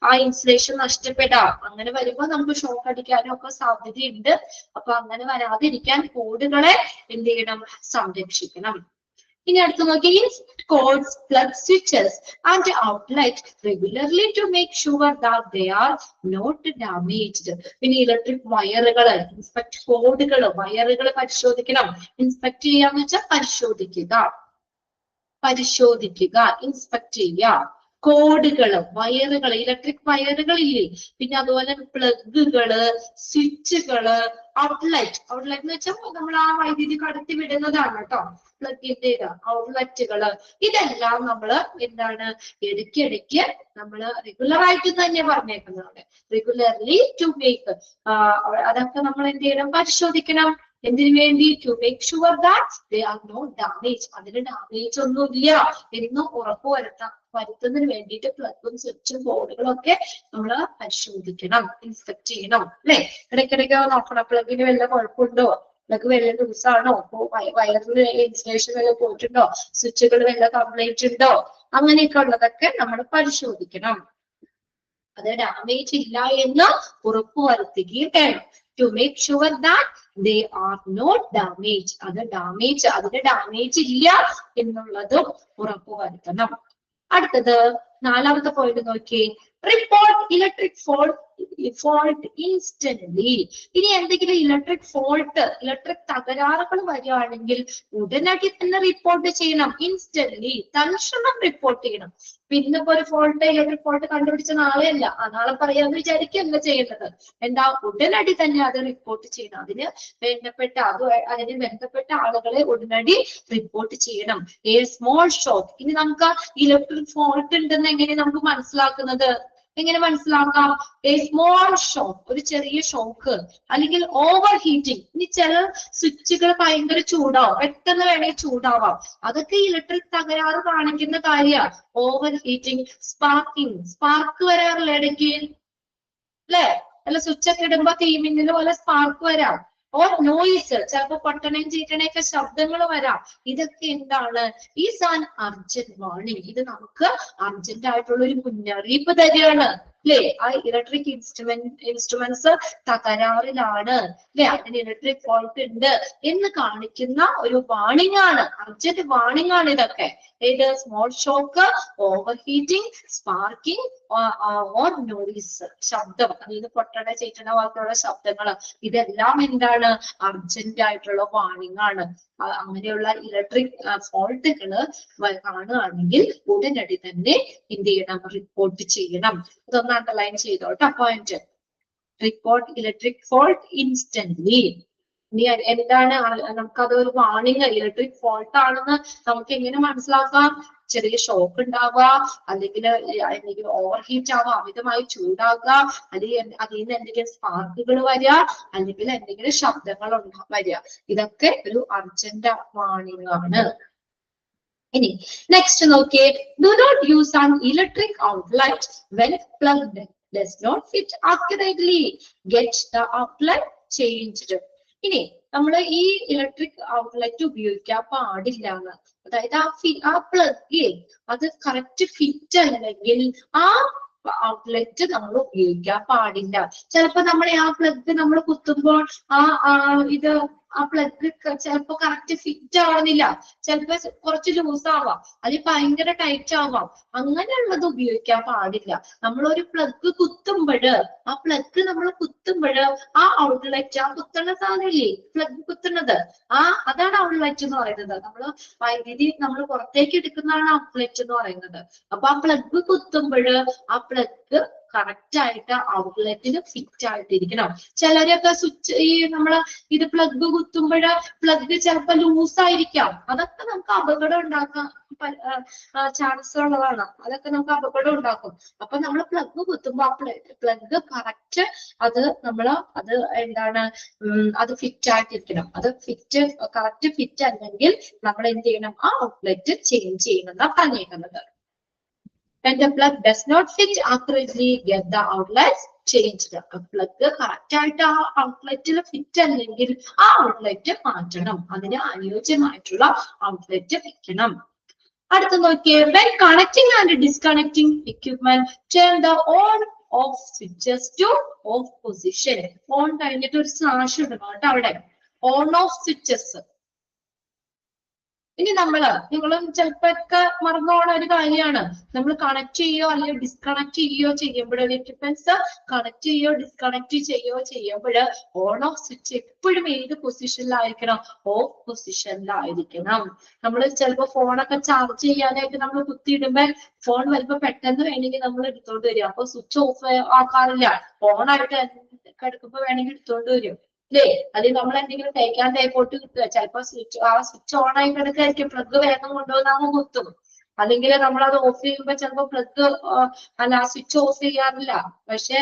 ആ ഇൻസുലേഷൻ നഷ്ടപ്പെടാം. അങ്ങനെ വരുമ്പോൾ നമുക്ക് ഷോക്ക് അടിക്കാനും ഒക്കെ സാധ്യതയുണ്ട്. അപ്പൊ അങ്ങനെ വരാതിരിക്കാൻ കോഡുകളെ എന്ത് ചെയ്യണം, സംരക്ഷിക്കണം. ഇനി അടുത്ത് നോക്കി, codes, plug switches and outlet regularly to make sure that they are not damaged. പിന്നെ ഇലക്ട്രിക് വയറുകൾ ഇൻസ്പെക്ട്, കോഡുകൾ വയറുകൾ പരിശോധിക്കണം. ഇൻസ്പെക്ട് ചെയ്യാന്ന് വെച്ചാൽ പരിശോധിക്കുക, ഇൻസ്പെക്ട് ചെയ്യുക. കോഡുകള്, വയറുകൾ, ഇലക്ട്രിക് വയറുകൾ ഇല്ലേ, പിന്നെ അതുപോലെ പ്ലഗുകള്, സ്വിച്ചുകള്, ഔട്ട്ലെറ്റ് എന്ന് വെച്ചാൽ നമ്മൾ ആ വൈദ്യുതി കടത്തി വിടുന്നതാണ് കേട്ടോ, പ്ലഗിന്റെ ഔട്ട്ലെറ്റുകള്. ഇതെല്ലാം നമ്മള് എന്താണ്, ഇടയ്ക്കിടയ്ക്ക് നമ്മള് റെഗുലർ ആയിട്ട് തന്നെ പറഞ്ഞേക്കുന്നതാണ്. റെഗുലർലി ടു മേക്ക്, അതൊക്കെ നമ്മൾ എന്ത് ചെയ്യണം, പരിശോധിക്കണം. എന്തിനു വേണ്ടി? To make sure that they are not damage, അതിന് ഡാമേജ് ഒന്നുമില്ല എന്ന് ഉറപ്പ് വരുത്തുന്നതിന് വേണ്ടിയിട്ട് പ്ലഗും സ്വിച്ചും ബോർഡുകളും ഒക്കെ നമ്മൾ പരിശോധിക്കണം, ഇൻസ്പെക്ട് ചെയ്യണം, അല്ലെ? ഇടയ്ക്കിടയ്ക്ക് നോക്കണം, പ്ലഗിന് വല്ല കുഴപ്പമുണ്ടോ, പ്ലഗ് വല്ല ലൂസാണോ, വയറിന് ഇൻസുലേഷൻ വല്ല പോയിട്ടുണ്ടോ, സ്വിച്ചുകൾ വല്ല കംപ്ലൈന്റ് ഉണ്ടോ, അങ്ങനെയൊക്കെ ഉള്ളതൊക്കെ നമ്മൾ പരിശോധിക്കണം. അത് ഡാമേജ് ഇല്ല എന്ന് ഉറപ്പ് വരുത്തുകയും വേണം. To make sure that they are not damaged, അതിന് ഡാമേജ് ഇല്ല എന്നുള്ളതും ഉറപ്പ് വരുത്തണം. അടുത്തത് നാലാമത്തെ പോയിന്റ് നോക്കി, റിപ്പോർട്ട് ഇലക്ട്രിക് ഫോൾട്ട് ഇൻസ്റ്റന്റ്ലി. ഇനി എന്തെങ്കിലും ഇലക്ട്രിക് തകരാറുകൾ വരികയാണെങ്കിൽ ഉടനടി തന്നെ റിപ്പോർട്ട് ചെയ്യണം. ഇൻസ്റ്റന്റ്ലി, തൽക്ഷണം റിപ്പോർട്ട് ചെയ്യണം. പിന്നെ ഒരു ഇലക്ട്രിക് ഫോൾട്ട് കണ്ടുപിടിച്ച നാളെയല്ല, നാളെ പറയാന്ന് വിചാരിക്കുകയല്ല ചെയ്യേണ്ടത്. ഉടനടി തന്നെ അത് റിപ്പോർട്ട് ചെയ്യണം. അതിന് ബന്ധപ്പെട്ട ആളുകളെ ഉടനടി റിപ്പോർട്ട് ചെയ്യണം. Small shock. ഇനി നമുക്ക് ഇലക്ട്രിക് ഫോൾട്ട് ഉണ്ടെന്ന് എങ്ങനെ നമുക്ക് മനസ്സിലാക്കുന്നത്? എങ്ങനെ മനസ്സിലാക്കാം? സ്മോൾ ഷോക്ക്, ഒരു ചെറിയ ഷോക്ക്, അല്ലെങ്കിൽ ഓവർ ഹീറ്റിംഗ്. ഇനി ചില സ്വിച്ചുകൾ ഭയങ്കര ചൂടാവും, പെട്ടെന്ന് വേണമെങ്കിൽ ചൂടാവാം. അതൊക്കെ ഇലക്ട്രിക് തകരാറ് കാണിക്കുന്ന കാര്യമാണ്. ഓവർ ഹീറ്റിംഗ്, സ്പാർക്ക് വരാറില്ല ഇടയ്ക്ക്, അല്ലെ? അല്ല, സ്വിച്ചൊക്കെ ഇടുമ്പോ തീമിന്നല് പോലെ സ്പാർക്ക് വരാം. ഓർ നോയിസ്, ചിലപ്പോ പൊട്ടണയും ചീറ്റണയൊക്കെ ശബ്ദങ്ങൾ വരാം. ഇതൊക്കെ എന്താണ്? Is an urgent warning. ഇത് നമുക്ക് അർജന്റ് ആയിട്ടുള്ള ഒരു മുന്നറിയിപ്പ് തരികയാണ്, അല്ലെ? ആ ഇലക്ട്രിക് ഇൻസ്ട്രുമെന്റ്സ് തകരാറിലാണ്, അല്ലെ? അതിന് ഇലക്ട്രിക് ഫോൾട്ട് ഉണ്ട് എന്ന് കാണിക്കുന്ന ഒരു വാർണിംഗ് ആണ്, അർജന്റ് വാർണിംഗ് ആണ് ഇതൊക്കെ. ഏത്? Small shock, over heating, sparking, or noise, ശബ്ദം, അതായത് പൊട്ടണ ചീറ്റണ പോലുള്ള ശബ്ദങ്ങൾ. ഇതെല്ലാം എന്താണ്? അർജന്റ് ആയിട്ടുള്ള വാർണിംഗ് ആണ്. അങ്ങനെയുള്ള ഇലക്ട്രിക് ഫോൾട്ടുകള് കാണുകയാണെങ്കിൽ ഉടനടി തന്നെ എന്ത് ചെയ്യണം? റിപ്പോർട്ട് ചെയ്യണം. ഇതൊന്ന് അണ്ടർലൈൻ ചെയ്തോട്ടോ point. Report electric fault instantly. ഇനി എന്താണ് നമുക്കതൊരു വാർണിംഗ്, ഇലക്ട്രിക് ഫോൾട്ട് ആണെന്ന് നമുക്ക് എങ്ങനെ മനസ്സിലാക്കാം? ചെറിയ ഷോക്ക് ഉണ്ടാവുക, അല്ലെങ്കിൽ ഓവർ ഹീറ്റ് ആവുക, അമിതമായി ചൂടാവുക, അല്ലെങ്കിൽ അതിൽ നിന്ന് എന്തെങ്കിലും സ്പാർക്കുകൾ വരിക, അല്ലെങ്കിൽ എന്തെങ്കിലും ശബ്ദങ്ങൾ വരിക. ഇതൊക്കെ ഒരു അർജന്റ് വാർണിംഗ് ആണ്. ഇനി നെക്സ്റ്റ് നോക്കിയേ, do not use an electric outlet when plugged, does not fit accurately, get the outlet changed. ഇനി നമ്മൾ ഈ ഇലക്ട്രിക് ഔട്ട്ലെറ്റ് ഉപയോഗിക്കാൻ പാടില്ല എന്ന്, അതായത് ആ പ്ലഗ് അത് കറക്റ്റ് ഫിറ്റ് അല്ലെങ്കിൽ ആ ഔട്ട്ലെറ്റ് നമ്മൾ ഉപയോഗിക്കാൻ പാടില്ല. ചിലപ്പോ നമ്മൾ ആ പ്ലഗ് നമ്മൾ കുത്തുമ്പോൾ ഇത് ആ പ്ലഗ് ചിലപ്പോ കറക്റ്റ് ഫിറ്റ് ആവുന്നില്ല, ചിലപ്പോ കുറച്ച് ലൂസ് ആവാം, അല്ലെങ്കിൽ ഭയങ്കര ടൈറ്റ് ആവാം. അങ്ങനെയുള്ളത് ഉപയോഗിക്കാൻ പാടില്ല. നമ്മളൊരു പ്ലഗ് കുത്തുമ്പോൾ ആ പ്ലഗ് നമ്മൾ കുത്തുമ്പോൾ ആ ഔട്ട്ലെറ്റ്, ആ കുത്തുന്ന സാധനമില്ലേ പ്ലഗ് കുത്തുന്നത്, അതാണ് ഔട്ട്ലെറ്റ് എന്ന് പറയുന്നത്. നമ്മള് വൈദ്യുതി നമ്മൾ പുറത്തേക്ക് എടുക്കുന്നതാണ് ഔട്ട്ലെറ്റ് എന്ന് പറയുന്നത്. അപ്പൊ ആ പ്ലഗ് കുത്തുമ്പോൾ ആ പ്ലഗ് കറക്റ്റ് ആയിട്ട് ഔട്ട്ലെറ്റിന് ഫിറ്റ് ആയിട്ടിരിക്കണം. ചിലരൊക്കെ സ്വിച്ച് നമ്മള് ഇത് പ്ലഗ് കുത്തുമ്പോൾ പ്ലഗ് ചിലപ്പോ ലൂസ് ആയിരിക്കാം. അതൊക്കെ നമുക്ക് അപകടം ഉണ്ടാക്കാൻ ചാൻസ് ഉള്ളതാണ്. അതൊക്കെ നമുക്ക് അപകടം ഉണ്ടാക്കും. അപ്പൊ നമ്മൾ പ്ലഗ് കുത്തുമ്പോ ആ പ്ലഗ് കറക്റ്റ് അത് എന്താണ് അത് ഫിറ്റ് ആയിട്ടിരിക്കണം. അത് കറക്റ്റ് ഫിറ്റ് അല്ലെങ്കിൽ നമ്മൾ എന്ത് ചെയ്യണം, ആ ഔട്ട്ലെറ്റ് ചേഞ്ച് ചെയ്യണമെന്നാണ് പറഞ്ഞേക്കുന്നത്. When the plug does not fit accurately, get the outlets changed. Plug correct ആയിട്ട് ആ ഔട്ട്ലെറ്റിൽ ഫിറ്റ് അല്ലെങ്കിൽ ആ ഔട്ട്ലെറ്റ് മാറ്റണം. അതിന് അനുയോജ്യമായിട്ടുള്ള ഔട്ട്ലെറ്റ് വെക്കണം. അടുത്ത നോക്കിയേ, when connecting and disconnecting equipment, turn the on off switches to off position. On കഴിഞ്ഞിട്ട് ഒരു സ്ലാഷ് ഇടണം കേട്ടോ അവിടെ, ഓൺ ഓഫ് സ്വിച്ചസ്. ഇനി നിങ്ങളും ചിലപ്പോഴൊക്കെ മറന്നു പോണ ഒരു കാര്യമാണ്, നമ്മൾ കണക്ട് ചെയ്യോ അല്ലെങ്കിൽ ഡിസ്കണക്ട് ചെയ്യോ ചെയ്യുമ്പോൾ, എക്യുപ്മെന്റ്സ് കണക്ട് ചെയ്യോ ഡിസ്കണക്ട് ചെയ്യോ ചെയ്യുമ്പോൾ ഓൺ ഓഫ് സ്വിച്ച് എപ്പോഴും ഏത് പൊസിഷനിലായിരിക്കണം, ഓഫ് പൊസിഷനിലായിരിക്കണം. നമ്മൾ ചിലപ്പോൾ ഫോണൊക്കെ ചാർജ് ചെയ്യാനായിട്ട് നമ്മൾ കുത്തിയിടുമ്പോൾ ഫോൺ വരുമ്പോ പെട്ടെന്ന് വേണമെങ്കിൽ നമ്മൾ എടുത്തോണ്ട് വരും. അപ്പൊ സ്വിച്ച് ഓഫ് ആക്കാറില്ല, ഓൺ ആയിട്ട് കിടക്കുമ്പോ വേണമെങ്കിൽ എടുത്തോണ്ട് വരും അല്ലേ? അല്ലെങ്കിൽ നമ്മൾ എന്തെങ്കിലും തേക്കാൻ തേപ്പോട്ട് കിട്ടുക, ചിലപ്പോ സ്വിച്ച് ഓൺ ആയി കിടക്കായിരിക്കും, പ്ലഗ് വേഗം കൊണ്ടുവന്നാകുമ്പോൾ കുത്തും. അല്ലെങ്കിൽ നമ്മൾ അത് ഓഫ് ചെയ്യുമ്പോ ചിലപ്പോ പ്ലഗ് സ്വിച്ച് ഓഫ് ചെയ്യാറില്ല. പക്ഷെ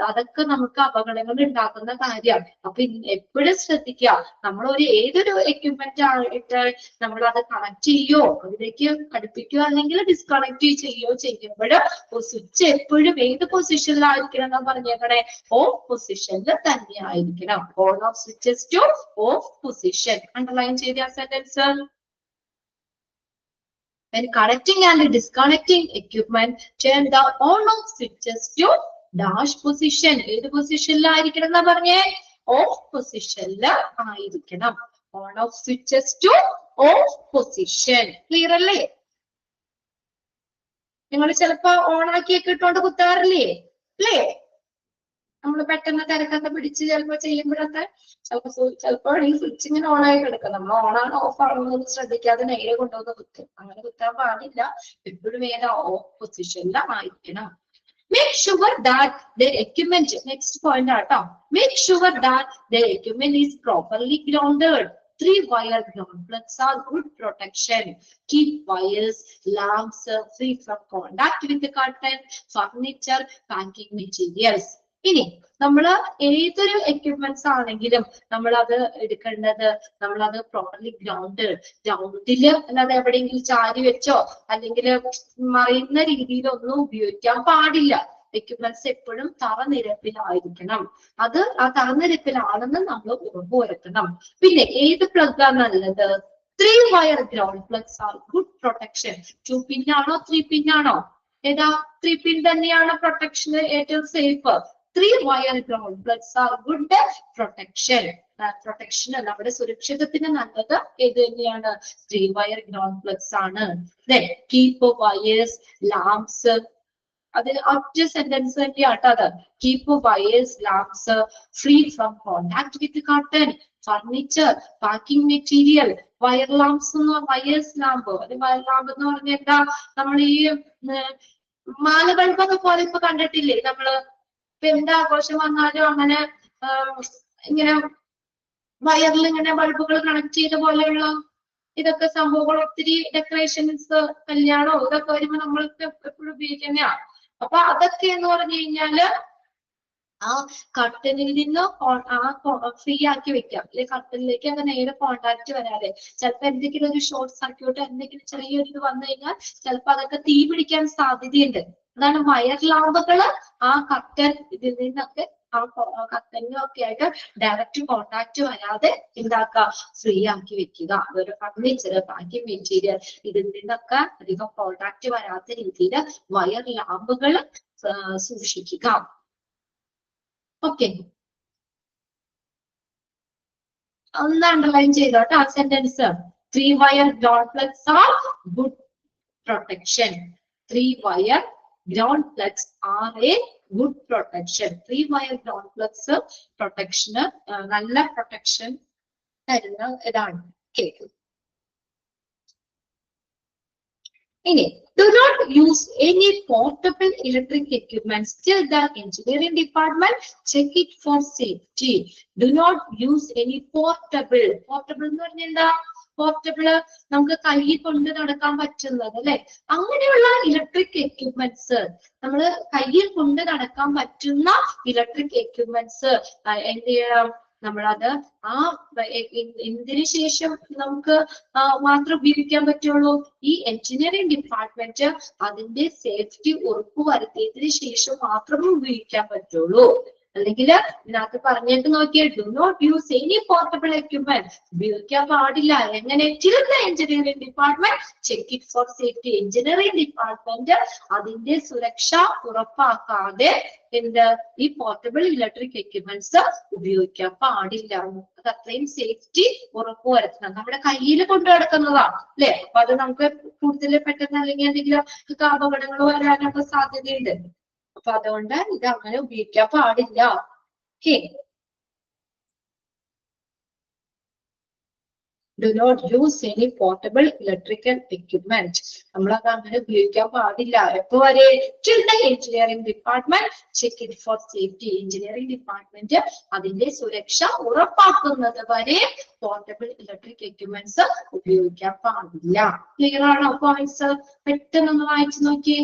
അതൊക്കെ നമുക്ക് അപകടങ്ങൾ ഉണ്ടാക്കുന്ന കാര്യമാണ്. അപ്പൊ എപ്പോഴും ശ്രദ്ധിക്കുക, നമ്മൾ ഏതൊരു എക്യുപ്മെന്റ് ആയിട്ട് നമ്മൾ അത് കണക്ട് ചെയ്യോ അതിലേക്ക് ഘടിപ്പിക്കുകയോ അല്ലെങ്കിൽ ഡിസ്കണക്ട് ചെയ്യോ ചെയ്യുമ്പോൾ സ്വിച്ച് എപ്പോഴും ഏത് പൊസിഷനിലായിരിക്കണം എന്ന് പറഞ്ഞേക്കണേ, ഓഫ് പൊസിഷനിൽ തന്നെ ആയിരിക്കണം. On of switches two of position. Underline ചെയ്ത sentence. When connecting and disconnecting equipment, turn the on-off switches to dash position. ഏത് പൊസിഷനിലായിരിക്കണം എന്നാ പറഞ്ഞേ, ഓഫ് പൊസിഷനിൽ ആയിരിക്കണം. On-off switches to off position. Clear അല്ലേ? നിങ്ങൾ ചിലപ്പോ ഓൺ ആക്കിയൊക്കെ ഇട്ടോണ്ട് കുത്താറില്ലേ അല്ലേ? നമ്മൾ പെട്ടെന്ന് തിരക്കൊക്കെ പിടിച്ച് ചിലപ്പോ ചെയ്യുമ്പോഴൊക്കെ ചിലപ്പോ ഈ സ്വിച്ച് ഇങ്ങനെ ഓൺ ആയി കിടക്കും. നമ്മൾ ഓൺ ആണോ ഓഫ് ആണോ എന്ന് ശ്രദ്ധിക്കാതെ നേരെ കൊണ്ടുവന്ന് കുത്തും. അങ്ങനെ കുത്താൻ പാടില്ല, എപ്പോഴും ഏതാ ഓഫ് പൊസിഷനിൽ ആയിരിക്കണം. Make sure that the equipment, next point ആട്ടോ, make sure that the equipment is properly grounded. 3-wire ground plugs are good protection. Keep wires, lamps free from contact with the curtain, furniture, packing materials. ഇനി നമ്മൾ ഏതൊരു equipments ആണെങ്കിലും നമ്മളത് എടുക്കേണ്ടത്, നമ്മളത് properly ഗ്രൗണ്ടില് അല്ലാതെ എവിടെയെങ്കിലും ചാരി വെച്ചോ അല്ലെങ്കിൽ മറിയുന്ന രീതിയിലൊന്നും ഉപയോഗിക്കാൻ പാടില്ല. എക്യുപ്മെന്റ്സ് എപ്പോഴും തറനിരപ്പിലായിരിക്കണം. അത് ആ തറനിരപ്പിലാണെന്ന് നമ്മൾ ഉറപ്പുവരുത്തണം. പിന്നെ ഏത് പ്ലഗ് ആണ് നല്ലത്? 3-wire ground plugs are good protection. 2 pin ആണോ 3 pin ആണോ? ഏതാ? 3 pin തന്നെയാണ് പ്രൊട്ടക്ഷന് ഏറ്റവും safe. 3-wire ground plugs are good protection. പ്രൊട്ടക്ഷന്, നമ്മുടെ സുരക്ഷിതത്തിന് നല്ലത് ഏത് തന്നെയാണ്? 3-wire ground plugs ആണ്. Then keep wires, lamps, അത് ഒറ്റ സെന്റൻസ് തന്നെയാട്ടോ അത്. Keep wires, lamps free from contact with curtain, furniture, packing material. Wire lamps wires lamp, അത് വയർ ലാമ്പ് എന്ന് പറഞ്ഞാൽ എന്താ? നമ്മൾ ഈ മാല ബൾബൊക്കെ പോലെ ഇപ്പൊ കണ്ടിട്ടില്ലേ നമ്മള്? ഇപ്പൊ എന്താഘോഷം വന്നാലും അങ്ങനെ ഇങ്ങനെ വയറിൽ ഇങ്ങനെ ബൾബുകൾ കണക്ട് ചെയ്ത പോലെയുള്ള ഇതൊക്കെ സംഭവങ്ങൾ ഒത്തിരി ഡെക്കറേഷൻസ്, കല്യാണോ ഇതൊക്കെ വരുമ്പോ നമ്മൾക്ക് എപ്പോഴും ഉപയോഗിക്കുന്നതാണ്. അപ്പൊ അതൊക്കെ എന്ന് പറഞ്ഞു കഴിഞ്ഞാല് ആ കർട്ടനിൽ നിന്ന് ഫ്രീ ആക്കി വെക്കാം, അല്ലെ കർട്ടനിലേക്ക് അങ്ങനെ നേരെ കോണ്ടാക്ട് വരാതെ. ചിലപ്പോ എന്തെങ്കിലും ഒരു ഷോർട്ട് സർക്യൂട്ട് എന്തെങ്കിലും ചെറിയൊരു ഇത് വന്നു കഴിഞ്ഞാൽ ചിലപ്പോ അതൊക്കെ തീ പിടിക്കാൻ സാധ്യതയുണ്ട്. അതാണ് വയർ ലാമ്പുകള് ആ കർട്ടൻ ഇതിൽ നിന്നൊക്കെ ആ കർട്ടനും ഒക്കെ ആയിട്ട് ഡയറക്റ്റ് കോണ്ടാക്ട് വരാതെ എന്താക്കുക, ഫ്രീ ആക്കി വെക്കുക. അതൊരു ഫർണിച്ചർ, പാക്കിംഗ് മെറ്റീരിയൽ ഇതിൽ നിന്നൊക്കെ അധികം കോണ്ടാക്ട് വരാത്ത രീതിയിൽ വയർ ലാമ്പുകൾ സൂക്ഷിക്കുക. ഓക്കെ, ഒന്ന് അണ്ടർലൈൻ ചെയ്തോട്ടെ ആ sentence. 3-wire ground plugs are good protection. 3-wire ground plugs are a good protection. 3-wire ground plugs protection നല്ല പ്രൊട്ടക്ഷൻ തരുന്ന ഇതാണ്. കേക്ക് ഇനി do not use any portable electric equipment till the engineering department check it for safety. Do not use any portable. Portable എന്ന് പറഞ്ഞാൽ എന്താ? പോർട്ടബിള് നമുക്ക് കയ്യിൽ കൊണ്ട് നടക്കാൻ പറ്റുന്നത് അല്ലെ, അങ്ങനെയുള്ള ഇലക്ട്രിക് എക്യുപ്മെന്റ്സ്, നമ്മള് കയ്യിൽ കൊണ്ട് നടക്കാൻ പറ്റുന്ന ഇലക്ട്രിക് എക്യുപ്മെന്റ്സ് എന്ത് ചെയ്യണം? നമ്മളത് എന്തിനു ശേഷം നമുക്ക് മാത്രം ഉപയോഗിക്കാൻ പറ്റുള്ളൂ? ഈ എഞ്ചിനീയറിംഗ് ഡിപ്പാർട്ട്മെന്റ് അതിന്റെ സേഫ്റ്റി ഉറപ്പുവരുത്തിയതിനു ശേഷം മാത്രമേ ഉപയോഗിക്കാൻ പറ്റുള്ളൂ. അല്ലെങ്കിൽ ഇതിനകത്ത് പറഞ്ഞിട്ട് നോക്കിയാൽ do not use any portable equipment, ഉപയോഗിക്കാൻ പാടില്ല. എങ്ങനെ? Till the engineering department check it for safety. Engineering department അതിന്റെ സുരക്ഷ ഉറപ്പാക്കാതെ ഈ പോർട്ടബിൾ ഇലക്ട്രിക് എക്യുപ്മെന്റ്സ് ഉപയോഗിക്കാൻ പാടില്ല. അത് അത്രയും സേഫ്റ്റി ഉറപ്പുവരുത്തണം. നമ്മുടെ കയ്യിൽ കൊണ്ടു നടക്കുന്നതാണ് അല്ലെ, അപ്പൊ അത് നമുക്ക് കൂടുതൽ പെട്ടെന്ന് അല്ലെങ്കിൽ എന്തെങ്കിലും അപകടങ്ങൾ വരാനൊക്കെ സാധ്യതയുണ്ട്. അപ്പൊ അതുകൊണ്ട് ഇത് അങ്ങനെ ഉപയോഗിക്കാൻ പാടില്ല. Okay, do not use any portable electrical equipment. നമ്മളത് അങ്ങനെ ഉപയോഗിക്കാൻ പാടില്ല. എപ്പോ വരെ? till the engineering department check it for safety. Engineering department അതിന്റെ സുരക്ഷ ഉറപ്പാക്കുന്നത് വരെ പോർട്ടബിൾ ഇലക്ട്രിക് എക്യുപ്മെന്റ്സ് ഉപയോഗിക്കാൻ പാടില്ല. ക്ലിയർ ആണോ പോയിന്റ്സ്? പെട്ടെന്ന് വായിച്ചു നോക്കി.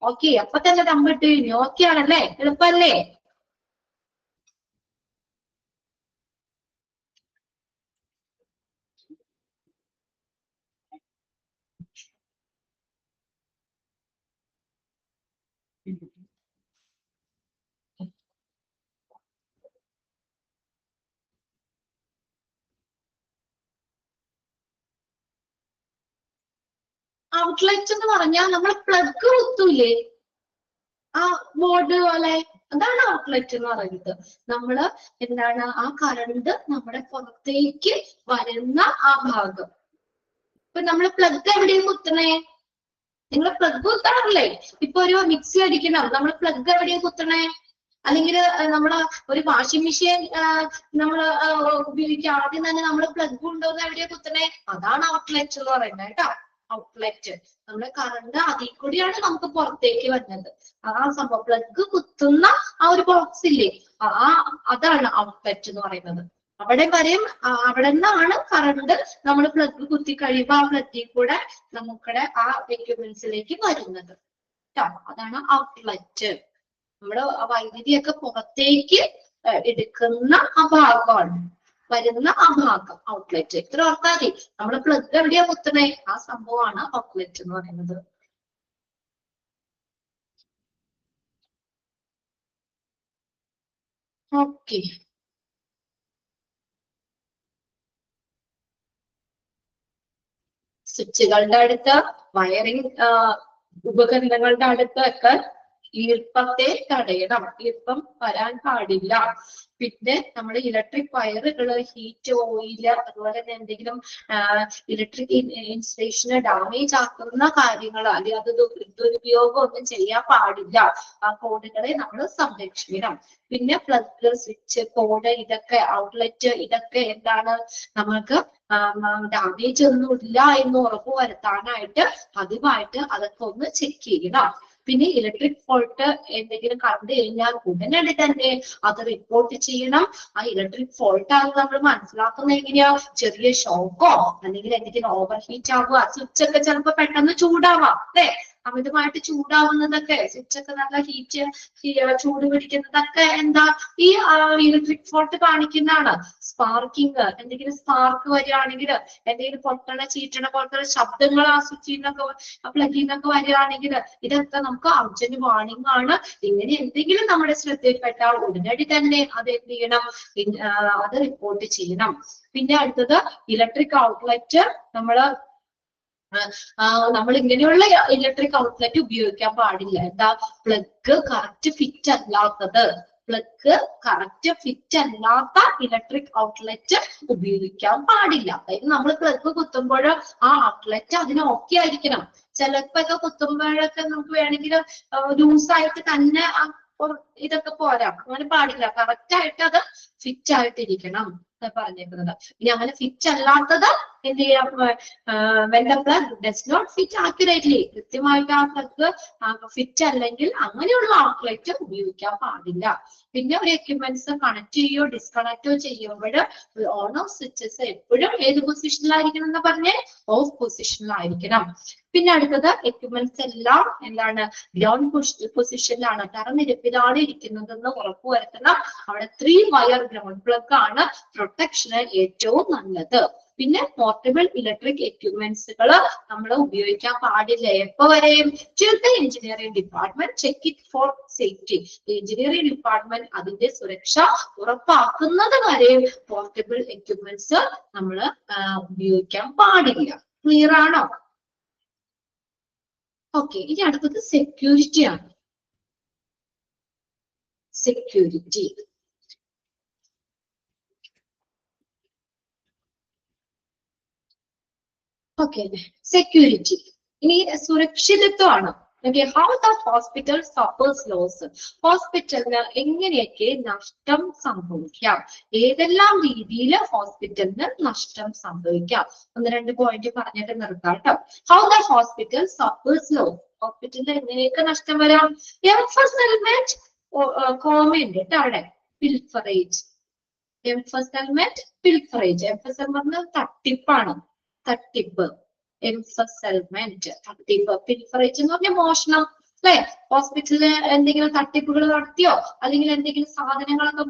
ഓക്കെ, അപ്പൊ തന്നെ നമ്പർ കഴിഞ്ഞു. ഓക്കെ ആണല്ലേ? എളുപ്പല്ലേ? ഔട്ട്ലെറ്റ് എന്ന് പറഞ്ഞാൽ നമ്മൾ പ്ലഗ് കുത്തൂലേ ആ ബോർഡ് പോലെ, അതാണ് ഔട്ട്ലെറ്റ് എന്ന് പറയുന്നത്. നമ്മള് എന്താണ് ആ കറണ്ട് നമ്മുടെ പുറത്തേക്ക് വരുന്ന ആ ഭാഗം. ഇപ്പൊ നമ്മള് പ്ലഗ് എവിടെയും കുത്തണേ? നിങ്ങൾ പ്ലഗ് കുത്താറില്ലേ? ഇപ്പൊ ഒരു മിക്സി അടിക്കണം, നമ്മൾ പ്ലഗ് എവിടെയും കുത്തണേ? അല്ലെങ്കിൽ നമ്മള് ഒരു വാഷിംഗ് മെഷീൻ നമ്മള് ഉപയോഗിക്കുക, ആദ്യം തന്നെ നമ്മൾ പ്ലഗ് കൊണ്ടുവന്ന് എവിടെയാ കുത്തണേ? അതാണ് ഔട്ട്ലെറ്റ് എന്ന് പറയുന്നത് കേട്ടോ. ഔട്ട്ലെറ്റ് നമ്മുടെ കറണ്ട് അതിൽ കൂടിയാണ് നമുക്ക് പുറത്തേക്ക് വരുന്നത്. ആ സംഭവം പ്ലഗ് കുത്തുന്ന ആ ഒരു ബോക്സ് ഇല്ലേ, അതാണ് ഔട്ട്ലെറ്റ് എന്ന് പറയുന്നത്. അവിടെ വരെയും അവിടെ നിന്നാണ് കറണ്ട് നമ്മൾ പ്ലഗ് കുത്തി കഴിയുമ്പോൾ ആ പ്ലഗിൽ കൂടെ നമുക്കിടെ ആ എക്യുപ്മെന്റ്സിലേക്ക് വരുന്നത് കേട്ടോ. അതാണ് ഔട്ട്ലെറ്റ്. നമ്മുടെ വൈദ്യുതിയൊക്കെ പുറത്തേക്ക് എടുക്കുന്ന ആ ഭാഗമാണ്, വരുന്ന ആ ഭാഗം ഔട്ട്ലെറ്റ്. ഇത്ര ഓർത്താൽ മതി. നമ്മൾ പ്ലഗ് എവിടെയാ കുത്തണേ? ആ സംഭവമാണ് ഔട്ട്ലെറ്റ് എന്ന് പറയുന്നത്. ഓക്കെ, സ്വിച്ചുകളുടെ അടുത്ത്, വയറിംഗ് ഉപകരണങ്ങളുടെ അടുത്തൊക്കെ ഈർപ്പത്തെ തടയണം. ഈർപ്പം വരാൻ പാടില്ല. പിന്നെ നമ്മൾ ഇലക്ട്രിക് വയറുകള്, ഹീറ്റ്, ഓയില്, അതുപോലെ തന്നെ എന്തെങ്കിലും ഇലക്ട്രിക് ഇൻസ്റ്റലേഷന് ഡാമേജ് ആക്കുന്ന കാര്യങ്ങൾ അല്ലെങ്കിൽ അത് ദുരുപയോഗം ഒന്നും ചെയ്യാൻ പാടില്ല. ആ കോഡുകളെ നമ്മൾ സംരക്ഷിക്കണം. പിന്നെ പ്ലഗ്, സ്വിച്ച്, കോഡ്, ഇതൊക്കെ ഔട്ട്ലെറ്റ്, ഇതൊക്കെ എന്താണ് നമ്മൾക്ക് ഡാമേജ് ഒന്നും ഇല്ല എന്ന് ഉറപ്പുവരുത്താനായിട്ട് പതിവായിട്ട് അതൊക്കെ ഒന്ന് ചെക്ക് ചെയ്യണം. പിന്നെ ഇലക്ട്രിക് ഫോൾട്ട് എന്തെങ്കിലും കണ്ടു കഴിഞ്ഞാൽ ഉടനടി തന്നെ അത് റിപ്പോർട്ട് ചെയ്യണം. ആ ഇലക്ട്രിക് ഫോൾട്ട് ആണെന്ന് നമ്മൾ മനസ്സിലാക്കുന്നത് എങ്ങനെയാ? ചെറിയ ഷോക്കോ അല്ലെങ്കിൽ എന്തെങ്കിലും ഓവർ ഹീറ്റ് ആവുക, സ്വിച്ച് ഒക്കെ ചിലപ്പോൾ പെട്ടെന്ന് ചൂടാവാം അല്ലെ, അമിതമായിട്ട് ചൂടാവുന്നതൊക്കെ, സ്വിച്ചൊക്കെ നല്ല ചൂട് പിടിക്കുന്നതൊക്കെ എന്താ ഈ ഇലക്ട്രിക് ഫോൾട്ട് കാണിക്കുന്നതാണ്. സ്പാർക്കിങ്, എന്തെങ്കിലും സ്പാർക്ക് വരികയാണെങ്കിൽ, എന്തെങ്കിലും പൊട്ടണ ചീറ്റണ പോലത്തെ ശബ്ദങ്ങൾ ആ സ്വിച്ചിൽ നിന്നൊക്കെ പ്ലഗിൽ നിന്നൊക്കെ വരികയാണെങ്കിൽ ഇതൊക്കെ നമുക്ക് അർജന്റ് വാർണിംഗ് ആണ്. ഇങ്ങനെ എന്തെങ്കിലും നമ്മുടെ ശ്രദ്ധയിൽപ്പെട്ടാൽ ഉടനടി തന്നെ അത് എന്ത് ചെയ്യണം? അത് റിപ്പോർട്ട് ചെയ്യണം. പിന്നെ അടുത്തത് ഇലക്ട്രിക് ഔട്ട്ലെറ്റ് നമ്മള് നമ്മൾ ഇങ്ങനെയുള്ള ഇലക്ട്രിക് ഔട്ട്ലെറ്റ് ഉപയോഗിക്കാൻ പാടില്ല. എന്താ? പ്ലഗ് കറക്റ്റ് ഫിറ്റ് അല്ലാത്തത്, പ്ലഗ് കറക്റ്റ് ഫിറ്റ് അല്ലാത്ത ഇലക്ട്രിക് ഔട്ട്ലെറ്റ് ഉപയോഗിക്കാൻ പാടില്ല. അതായത് നമ്മൾ പ്ലഗ് കുത്തുമ്പോൾ ആ ഔട്ട്ലെറ്റ് അതിന് ഓക്കെ ആയിരിക്കണം. ചിലപ്പോഴൊക്കെ കുത്തുമ്പോഴൊക്കെ നമുക്ക് വേണമെങ്കിൽ ലൂസായിട്ട് തന്നെ ഇതൊക്കെ പോരാ, അങ്ങനെ പാടില്ല. കറക്റ്റ് ആയിട്ട് അത് ഫിറ്റ് ആയിട്ടിരിക്കണം പറഞ്ഞേക്കുന്നത്. ഇനി അങ്ങനെ ഫിറ്റ് അല്ലാത്തത് എന്ത് ചെയ്യാം? when the plug does not fit accurately, കൃത്യമായിട്ട് ആ പ്ലഗ് ഫിറ്റ് അല്ലെങ്കിൽ അങ്ങനെയുള്ള ഔട്ട്ലെറ്റ് ഉപയോഗിക്കാൻ പാടില്ല. പിന്നെ ഒരു എക്യുപ്മെന്റ്സ് കണക്ട് ചെയ്യോ ഡിസ്കണക്റ്റോ ചെയ്യുമ്പോൾ ഓൺ ഓഫ് സ്വിച്ചസ് എപ്പോഴും ഏത് പൊസിഷനിലായിരിക്കണം എന്ന് പറഞ്ഞേ? ഓഫ് പൊസിഷനിലായിരിക്കണം. പിന്നെ അടുത്തത് എക്യുപ്മെന്റ്സ് എല്ലാം എന്താണ്? ഗ്രൗണ്ട് പൊസിഷനിലാണ്, തറനിരപ്പിലാണ് ഇരിക്കുന്നതെന്ന് ഉറപ്പുവരുത്തണം. അവിടെ 3 വയർ ഗ്രൗണ്ട് പ്ലഗ് ആണ് പ്രൊട്ടക്ഷന് ഏറ്റവും നല്ലത്. പിന്നെ പോർട്ടബിൾ ഇലക്ട്രിക് എക്യുപ്മെന്റ്സുകൾ നമ്മൾ ഉപയോഗിക്കാൻ പാടില്ല. എപ്പോ വരെയും? till the engineering department check it for safety. Engineering department അതിന്റെ സുരക്ഷ ഉറപ്പാക്കുന്നത് വരെയും പോർട്ടബിൾ എക്യുപ്മെന്റ്സ് നമ്മൾ ഉപയോഗിക്കാൻ പാടില്ല. ക്ലിയർ ആണോ? ഓക്കെ, ഇനി അടുത്തത് സെക്യൂരിറ്റി ആണ്. സെക്യൂരിറ്റി ഓക്കെ, സെക്യൂരിറ്റി ഇനി സുരക്ഷിതത്വമാണ്. Okay, how the hospital suffers loss. ഹോസ്പിറ്റലിന് എങ്ങനെയൊക്കെ നഷ്ടം സംഭവിക്കാം, ഏതെല്ലാം രീതിയിൽ ഹോസ്പിറ്റലിന് നഷ്ടം സംഭവിക്കാം? 1-2 പോയിന്റ് പറഞ്ഞിട്ട് നിർത്താം കേട്ടോ. How the hospital suffers loss. ഹോസ്പിറ്റലിന് എങ്ങനെയൊക്കെ നഷ്ടം വരാം? എംഫസൈൽമെന്റ് കോമയുണ്ട് കേട്ടോ അവിടെ. പിൽഫറേജ്, എംഫസൈൽമെന്റ് പിൽഫറേജ്. എംഫസൈൽമെന്റ് പറഞ്ഞാൽ തട്ടിപ്പാണ്, തട്ടിപ്പ്. എംഫസൈൽമെന്റ് തട്ടിപ്പ്. പിൽഫറേജ് എന്ന് പറഞ്ഞാൽ മോഷണം അല്ലെ? ഹോസ്പിറ്റലില് എന്തെങ്കിലും തട്ടിപ്പുകൾ നടത്തിയോ അല്ലെങ്കിൽ എന്തെങ്കിലും സാധനങ്ങളൊക്കെ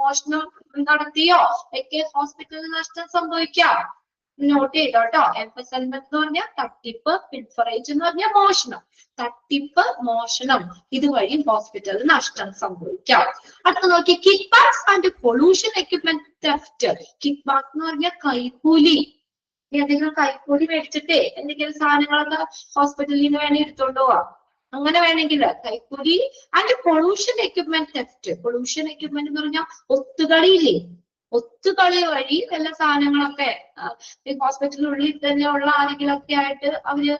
മോഷണം നടത്തിയോ ഒക്കെ ഹോസ്പിറ്റലിന് നഷ്ടം സംഭവിക്കാം. നോട്ട് ചെയ്തോ കേട്ടോ. എംഫസൈൽമെന്റ് എന്ന് പറഞ്ഞാൽ തട്ടിപ്പ്, പിൽഫറേജ് എന്ന് പറഞ്ഞാൽ മോഷണം. തട്ടിപ്പ്, മോഷണം ഇതുവഴി ഹോസ്പിറ്റലിന് നഷ്ടം സംഭവിക്കാം. അടുത്ത നോക്കി, kick backs and pollution equipment theft. Kick back എന്ന് പറഞ്ഞാൽ കൈക്കൂലി. എന്തെങ്കിലും കൈക്കൂലി മേടിച്ചിട്ടേ എന്തെങ്കിലും സാധനങ്ങളൊക്കെ ഹോസ്പിറ്റലിൽ നിന്ന് വേണമെങ്കിൽ എടുത്തോണ്ട് പോവാം, അങ്ങനെ വേണമെങ്കിൽ കൈക്കൂലി. And pollution equipment theft. Pollution equipment എന്ന് പറഞ്ഞാൽ ഒത്തുകളിയില്ലേ, ഒത്തുകളി വഴി എല്ലാ സാധനങ്ങളൊക്കെ ഹോസ്പിറ്റലിനുള്ളിൽ തന്നെ ഉള്ള ആരെങ്കിലൊക്കെ ആയിട്ട് അവര്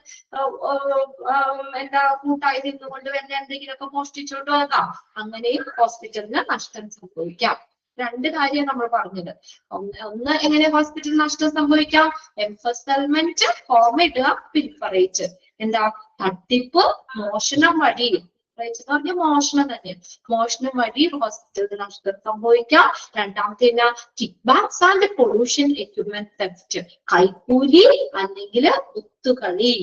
എന്താ കൂട്ടായി നിന്നുകൊണ്ട് വല്ല എന്തെങ്കിലുമൊക്കെ മോഷ്ടിച്ചോണ്ട് പോകാം. അങ്ങനെയും ഹോസ്പിറ്റലിന് നഷ്ടം സംഭവിക്കാം. 2 കാര്യം നമ്മൾ പറഞ്ഞത്. ഒന്ന് എങ്ങനെ ഹോസ്പിറ്റൽ നഷ്ടം സംഭവിക്കാം? എംഫസൈൽമെന്റ്, കോമ ഇടുക, പിൽഫറേജ്. എന്താ? തട്ടിപ്പ്, മോഷണം വഴി. എന്ന് പറഞ്ഞാൽ മോഷണം തന്നെ. മോഷണം വഴി ഹോസ്പിറ്റലിന് നഷ്ടം സംഭവിക്കാം. രണ്ടാമത്തെ kick backs and pollution equipment theft. കൈക്കൂലി അല്ലെങ്കിൽ ഒത്തുകളി.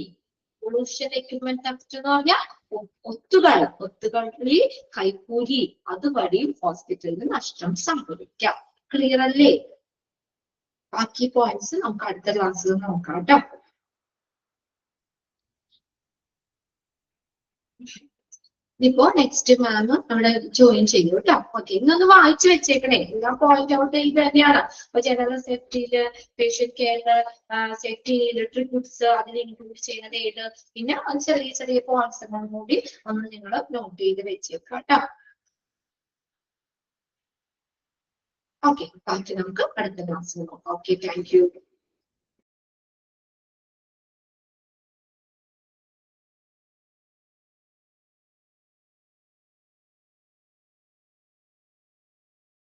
പൊള്യൂഷൻ എക്യുപ്മെന്റ് തെഫ്റ്റ് എന്ന് പറഞ്ഞാൽ ഒത്തുകളി, കൈക്കൂലി, അതുവഴി ഹോസ്പിറ്റലിന് നഷ്ടം സംഭവിക്കാം. ക്ലിയർ അല്ലേ? ബാക്കി പോയിന്റ്സ് നമുക്ക് അടുത്ത ക്ലാസ്സിൽ നോക്കാം കേട്ടോ. ഇപ്പോ നെക്സ്റ്റ് മാം അവിടെ ജോയിൻ ചെയ്യും കേട്ടോ. ഓക്കെ, ഇന്നൊന്ന് വായിച്ചു വെച്ചേക്കണേ. എല്ലാ പോയിന്റ് ഔട്ട് ചെയ്ത് തന്നെയാണ്. അപ്പൊ ജനറൽ സേഫ്റ്റിയില്, പേഷ്യന്റ് കെയറില്, സേഫ്റ്റി ഇലക്ട്രിക് ഗുഡ്സ് അതിൽ ഇൻക്ലൂഡ് ചെയ്യുന്നത് ഏത്, പിന്നെ ചെറിയ ചെറിയ പോയിന്റ്സ് കൂടി ഒന്ന് നിങ്ങൾ നോട്ട് ചെയ്ത് വെച്ചേക്കാം കേട്ടോ. ഓക്കെ, ബാക്കി നമുക്ക് അടുത്ത ക്ലാസ്സിൽ നോക്കാം. Okay, thank you.